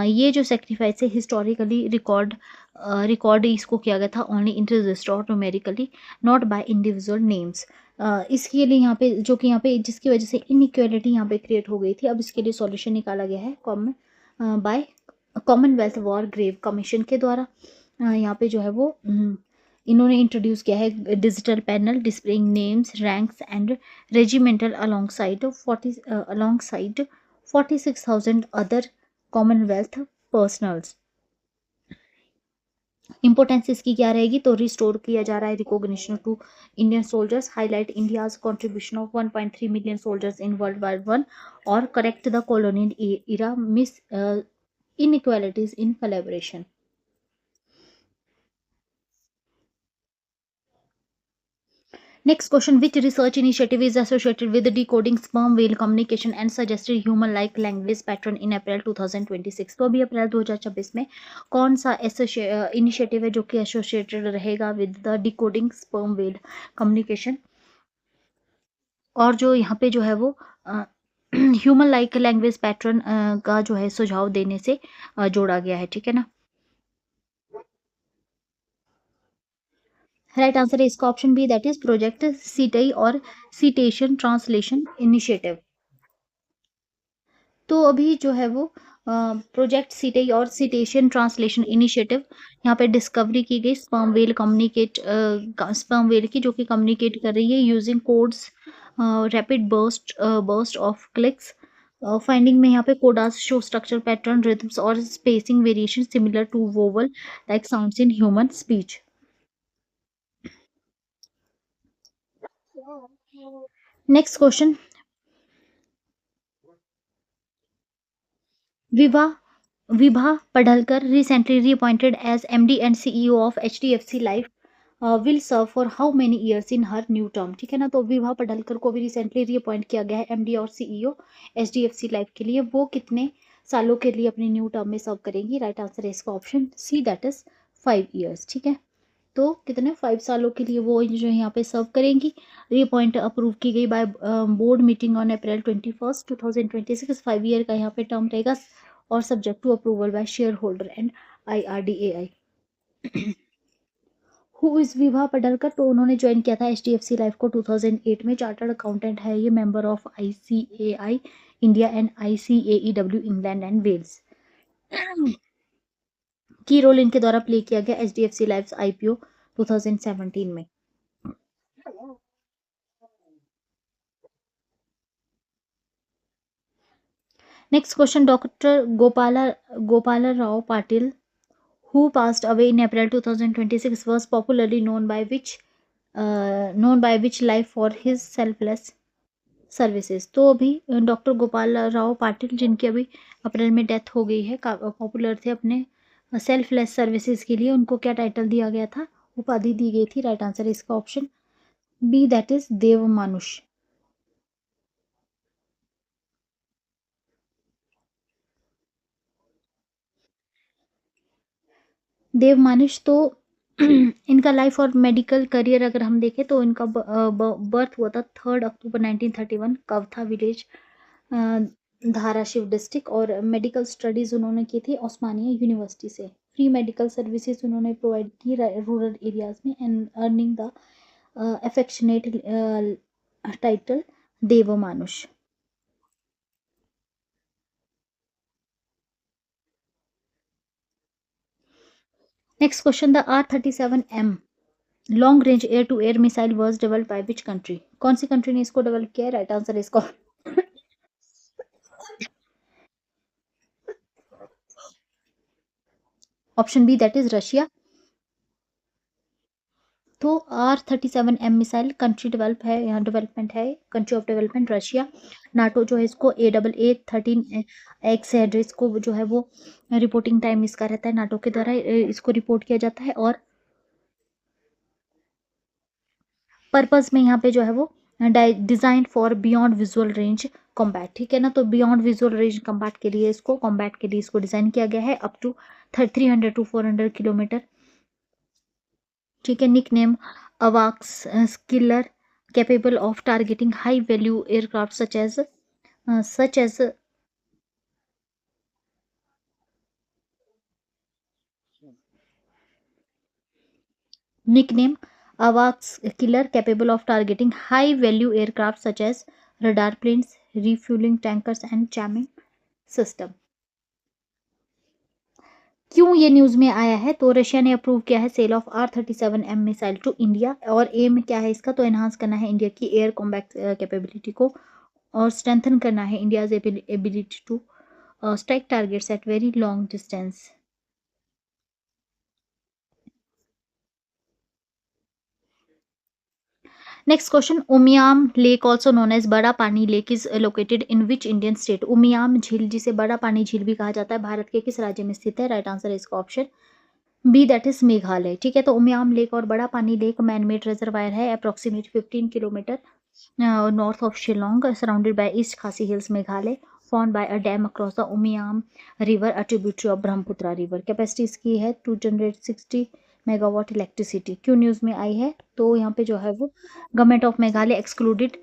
ये जो सेक्रीफाइस है हिस्टोरिकली रिकॉर्ड इसको किया गया था only in register numerically, not by individual names. इसके लिए यहाँ पे जो कि यहाँ पे जिसकी वजह से इनइक्वालिटी यहाँ पे क्रिएट हो गई थी, अब इसके लिए सॉल्यूशन निकाला गया है by Commonwealth war grave commission के द्वारा. यहाँ पे जो है वो इन्होंने इंट्रोड्यूस किया है digital panel displaying names ranks and regimental alongside 46,000 other Commonwealth personnels. Importance इसकी क्या रहेगी, तो रिस्टोर किया जा रहा है recognition to Indian soldiers, highlight India's contribution of 1.3 million soldiers in World War One, और correct the colonial era mis inequalities in collaboration. Next question, which research initiative is associated with decoding sperm whale communication and suggested human-like language pattern in April 2026? तो अभी अप्रैल 2026 में कौन सा initiative है जो कि associated रहेगा with the decoding sperm whale communication, और जो यहाँ पे जो है वो ह्यूमन लाइक लैंग्वेज पैटर्न का जो है सुझाव देने से जोड़ा गया है. ठीक है ना, राइट आंसर है इसका option B, that is project CETI और सीटेशन ट्रांसलेशन इनिशिएटिव. तो अभी जो है वो प्रोजेक्ट सीटेई और सीटेशन ट्रांसलेशन इनिशिएटिव, यहाँ पे डिस्कवरी की गई स्पर्म वेल की जो कि कम्युनिकेट कर रही है using codes rapid burst of clicks. Finding में यहाँ पे codas show structure pattern rhythms और spacing variation similar to vowel like sounds in human speech. Next question, Vibha Vibha Padalkar recently reappointed as MD and CEO of HDFC Life will serve for how many years in her new term। ठीक है ना, तो विभा पढ़लकर को भी recently reappoint किया गया है MD और सीईओ एचडीएफसी लाइफ के लिए। वो कितने सालों के लिए अपनी न्यू टर्म में सर्व करेंगी? राइट आंसर है इसका option C, that is 5 years। ठीक है, तो कितने 5 सालों के लिए वो जो है यहाँ पे सर्व करेंगी। रीअपॉइंट अप्रूव की गई by board meeting on April 21 2026। 5 year का यहाँ पे टर्म रहेगा और subject to approval by share holder and IRDAI। Who is Vibha Padalkar? तो उन्होंने ज्वाइन किया था HDFC लाइफ को 2008 में। चार्टर्ड अकाउंटेंट है ये, member of ICAI India and ICAEW England and Wales. Key role इनके द्वारा प्ले किया गया HDFC लाइफ IPO 2017 में। Next question, doctor Gopala Rao Patil who passed away in April 2026 was popularly known by which life for his selfless services. तो अभी doctor Gopal Rao Patil जिनकी अभी अप्रैल में डेथ हो गई है, पॉपुलर थे अपने सेल्फलेस सर्विसेज के लिए। उनको क्या टाइटल दिया गया था, उपाधि दी गई थी? राइट आंसर है इसका ऑप्शन बी, दैट इज देव मानुष। देव मानुष तो इनका लाइफ और मेडिकल करियर अगर हम देखें तो इनका बर्थ हुआ था 3 अक्टूबर 1931, कवथा विलेज, धाराशिव डिस्ट्रिक्ट। और मेडिकल स्टडीज उन्होंने की थी ओस्मानिया यूनिवर्सिटी से। फ्री मेडिकल सर्विसेज उन्होंने प्रोवाइड की रूरल एरियाज में and earning the affectionate title देव मानुष। Next question, the R-37M long range air to air missile was developed by which country? कौन सी कंट्री ने इसको डेवलप किया है? राइट आंसर है इसका option B, that is Russia. तो R-37M मिसाइल कंट्री डेवलप है, यहाँ डेवलपमेंट है, country of development Russia. NATO जो है इसको AA13X है, इसको जो है वो रिपोर्टिंग टाइम इसका रहता है, नाटो के द्वारा इसको रिपोर्ट किया जाता है। और पर्पस में यहाँ पे जो है वो design for beyond visual range combat. ठीक है ना, तो बियॉन्ड विजुअल रेंज कॉम्बैट के लिए इसको डिजाइन किया गया है, अप टू 300 to 400 किलोमीटर। ठीक है, निक नेम अवाक्स killer, capable of targeting high value aircraft such as nickname AWACS killer, capable of targeting high value aircraft such as radar planes, refueling tankers and jamming system। क्यों ये news में आया है? तो Russia ने approve किया है sale of R-37M missile to India. और एम क्या है इसका? तो एनहांस करना है इंडिया की एयर कॉम्बैट कैपेबिलिटी को और स्ट्रेंथन करना है India's ability to strike targets at very long distance. Next question, Umiam lake also known as Bara Pani lake is located in which Indian state? Umiam झील, जिसे बड़ा पानी झील भी कहा जाता है, भारत के किस राज्य में स्थित है? राइट आंसर है इसका option B, that is Meghalaya. ठीक है, तो उमियाम लेक और Bara Pani lake man made reservoir है, approximate 15 kilometre north of Shillong, surrounded by East Khasi Hills, Meghalaya, formed by a dam across the Umiam River, a tributary of Brahmaputra River। Capacity इसकी है to generate 60 megawatt electricity. क्यों news में आई है? तो यहाँ पे जो है वो government of Meghalaya excluded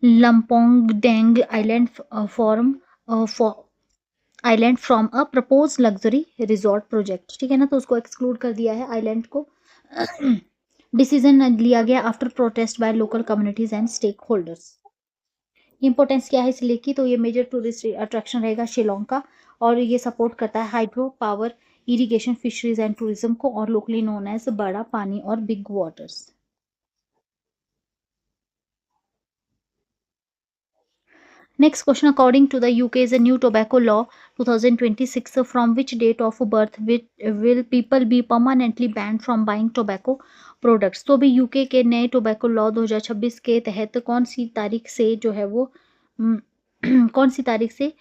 Lumpongdeng island form island from a propose luxury resort project. ठीक है ना, तो उसको एक्सक्लूड कर दिया है आइलैंड को। डिसीजन लिया गया after protest by local communities and stake holders. Importance क्या है इस लेक की? तो ये मेजर टूरिस्ट अट्रैक्शन रहेगा शिलोंग का, और ये सपोर्ट करता है hydro power, irrigation, fisheries and tourism को, और लोकली नोन एज बड़ा पानी और big waters. Next question, according to the UK's new tobacco law 2026, from which date of birth will people be permanently banned from buying tobacco products? तो भी UK के नए tobacco law 2026 के तहत कौन सी तारीख से जो है वो कौन सी तारीख से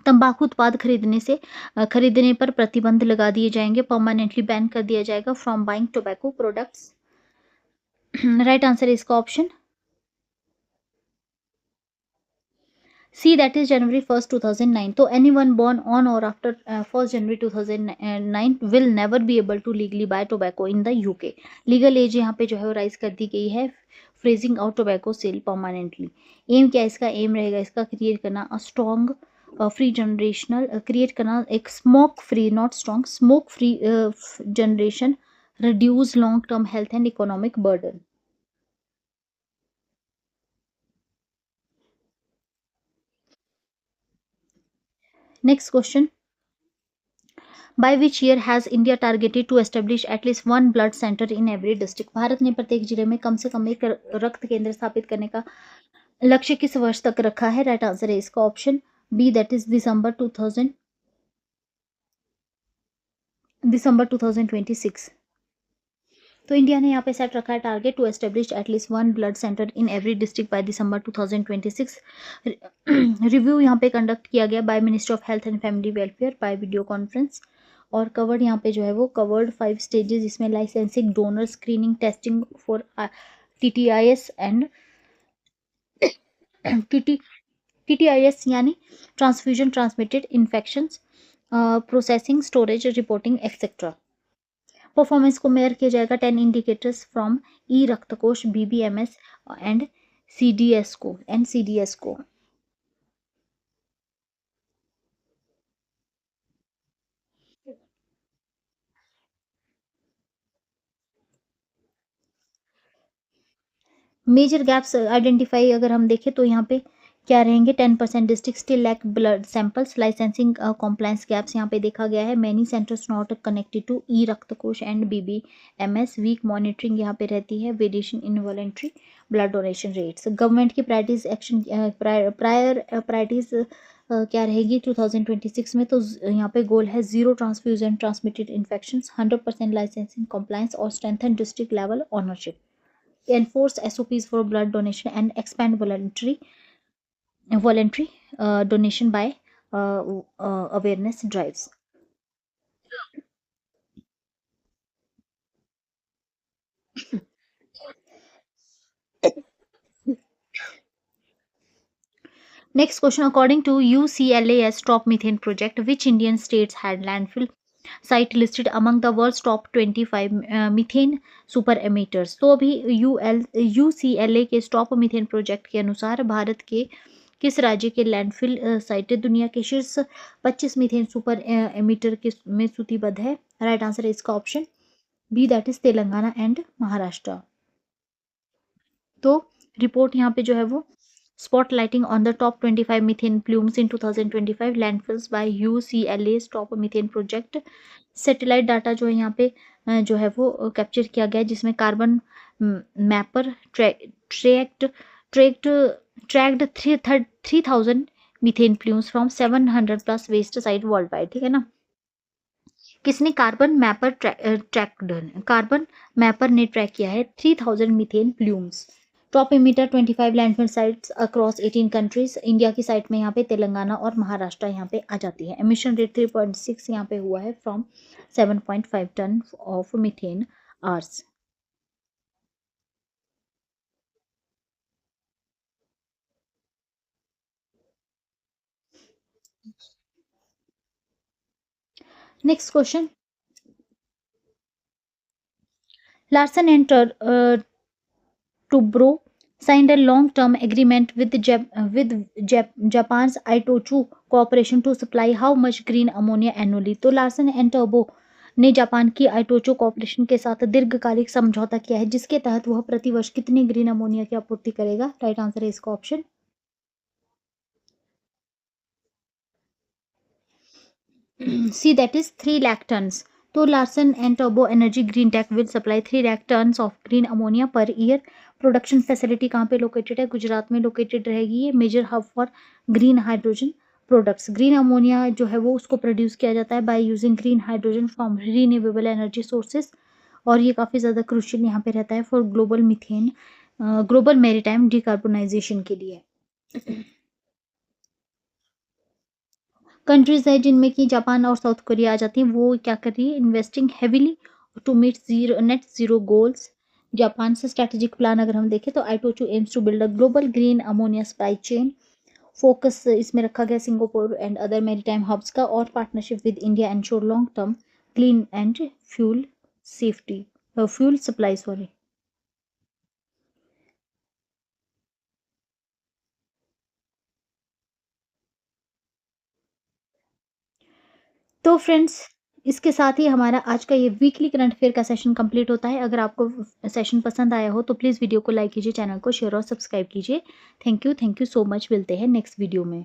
तंबाकू उत्पाद खरीदने पर प्रतिबंध लगा दिए जाएंगे, परमानेंटली बैन कर दिया जाएगा from buying tobacco products. Right answer है इसका option C, that is January 1st 2009। तो any one born on or after 1st January 2009 will never be able to legally buy tobacco in the UK. Legal age यहाँ पे जो है वो rise कर दी गई है freezing out tobacco sale permanently. Aim क्या इसका एम रहेगा इसका क्रिएट करना a strong free generational, create करना एक smoke free, not strong, smoke free generation, reduce long term health and economic burden. Next question, by which year has India targeted to establish at least one blood centre in every district? भारत ने प्रत्येक जिले में कम से कम एक रक्त केंद्र स्थापित करने का लक्ष्य किस वर्ष तक रखा है? राइट आंसर है इसका option B, that is December 2026। तो इंडिया ने यहाँ पे सेट रखा है target to establish at least one blood centre in every district by December 2026। Review यहाँ पे कंडक्ट किया गया by ministry of health and family welfare by video conference. और कवर्ड यहाँ पे जो है वो कवर्ड 5 स्टेजेस, जिसमें licensing, donor screening, testing for TTIS and TTIS यानी transfusion transmitted infections, processing, storage, reporting etcetera. Performance को मेयर किया जाएगा 10 indicators from e Raktkosh, BBMS and CDS को। मेजर गैप्स आइडेंटिफाई अगर हम देखें तो यहाँ पे क्या रहेंगे, 10% district still lack blood samples, licensing compliance gaps यहाँ पे देखा गया है, many centres not connected to e Raktkosh and BBMS, weak monitoring यहाँ पे रहती है, variation in voluntary blood donation rates. Government की प्रायोरिटीज एक्शन प्रायोरिटीज क्या रहेगी 2026 में? तो यहाँ पे गोल है zero transfusion transmitted infections, 100% licensing compliance और strengthen district level ownership, enforce SOPs for blood donation and expand voluntary donation by awareness drives. Next question, according to UCLA's top methane project, which Indian states had landfill site listed among the world's top 25 methane super emitters? तो अभी UCLA के stop methane project के अनुसार भारत के किस राज्य के landfill साइटें दुनिया के शीर्ष 25 मीथेन सुपर एमिटर के में सूचीबद्ध है? राइट आंसर है इसका option B, that is Telangana and Maharashtra. तो रिपोर्ट यहाँ पे जो है वो spotlighting on the top 25 methane plumes in 2025 landfills by UCLA's top methane project। Satellite data जो है यहाँ पे जो है वो कैप्चर किया गया है, जिसमें carbon mapper tracked 3000 methane plumes from 700 plus waste site worldwide. ठीक है ना, किसने कार्बन मैपर ने ट्रैक किया है 3000 methane plumes. Top emitter 25 landfill sites across 18 countries. India की साइट में यहाँ पे तेलंगाना और महाराष्ट्र यहाँ पे आ जाती है। एमिशन रेट 3.6 यहाँ पे हुआ है from 7.5 ton of methane hours. Next question, Larsen and Toubro signed a long-term agreement with Japan's Itochu Corporation to supply how much green ammonia annually? तो लार्सन एंड टर्बो ने जापान की आइटोचो corporation के साथ दीर्घकालिक समझौता किया है, जिसके तहत वह प्रतिवर्ष कितने ग्रीन अमोनिया की आपूर्ति करेगा? राइट आंसर है इसका option C, that is 3 lakh tons. तो लार्सन एंड टर्बो energy green tech will supply 3 lakh tons of green ammonia per year. Production facility कहाँ पे लोकेटेड है? गुजरात में लोकेटेड रहेगी ये। Major hub for green hydrogen products. Green ammonia जो है वो उसको प्रोड्यूस किया जाता है by using green hydrogen from renewable energy sources, और ये काफ़ी ज़्यादा क्रूशियल यहाँ पे रहता है for global methane, global maritime decarbonisation के लिए। कंट्रीज है जिनमें कि जापान और साउथ कोरिया आ जाती हैं, वो क्या कर रही है? Investing heavily to meet zero net zero goals. Japan से स्ट्रेटेजिक प्लान अगर हम देखें तो Itochu aims to build a global green ammonia supply chain. Focus इसमें रखा गया Singapore and other maritime hubs का, और partnership with India ensure long term clean and fuel safety, fuel supply sorry. तो फ्रेंड्स, इसके साथ ही हमारा आज का ये वीकली करंट अफेयर का सेशन कंप्लीट होता है। अगर आपको सेशन पसंद आया हो तो प्लीज़ वीडियो को लाइक कीजिए, चैनल को शेयर और सब्सक्राइब कीजिए। Thank you so much. मिलते हैं नेक्स्ट वीडियो में।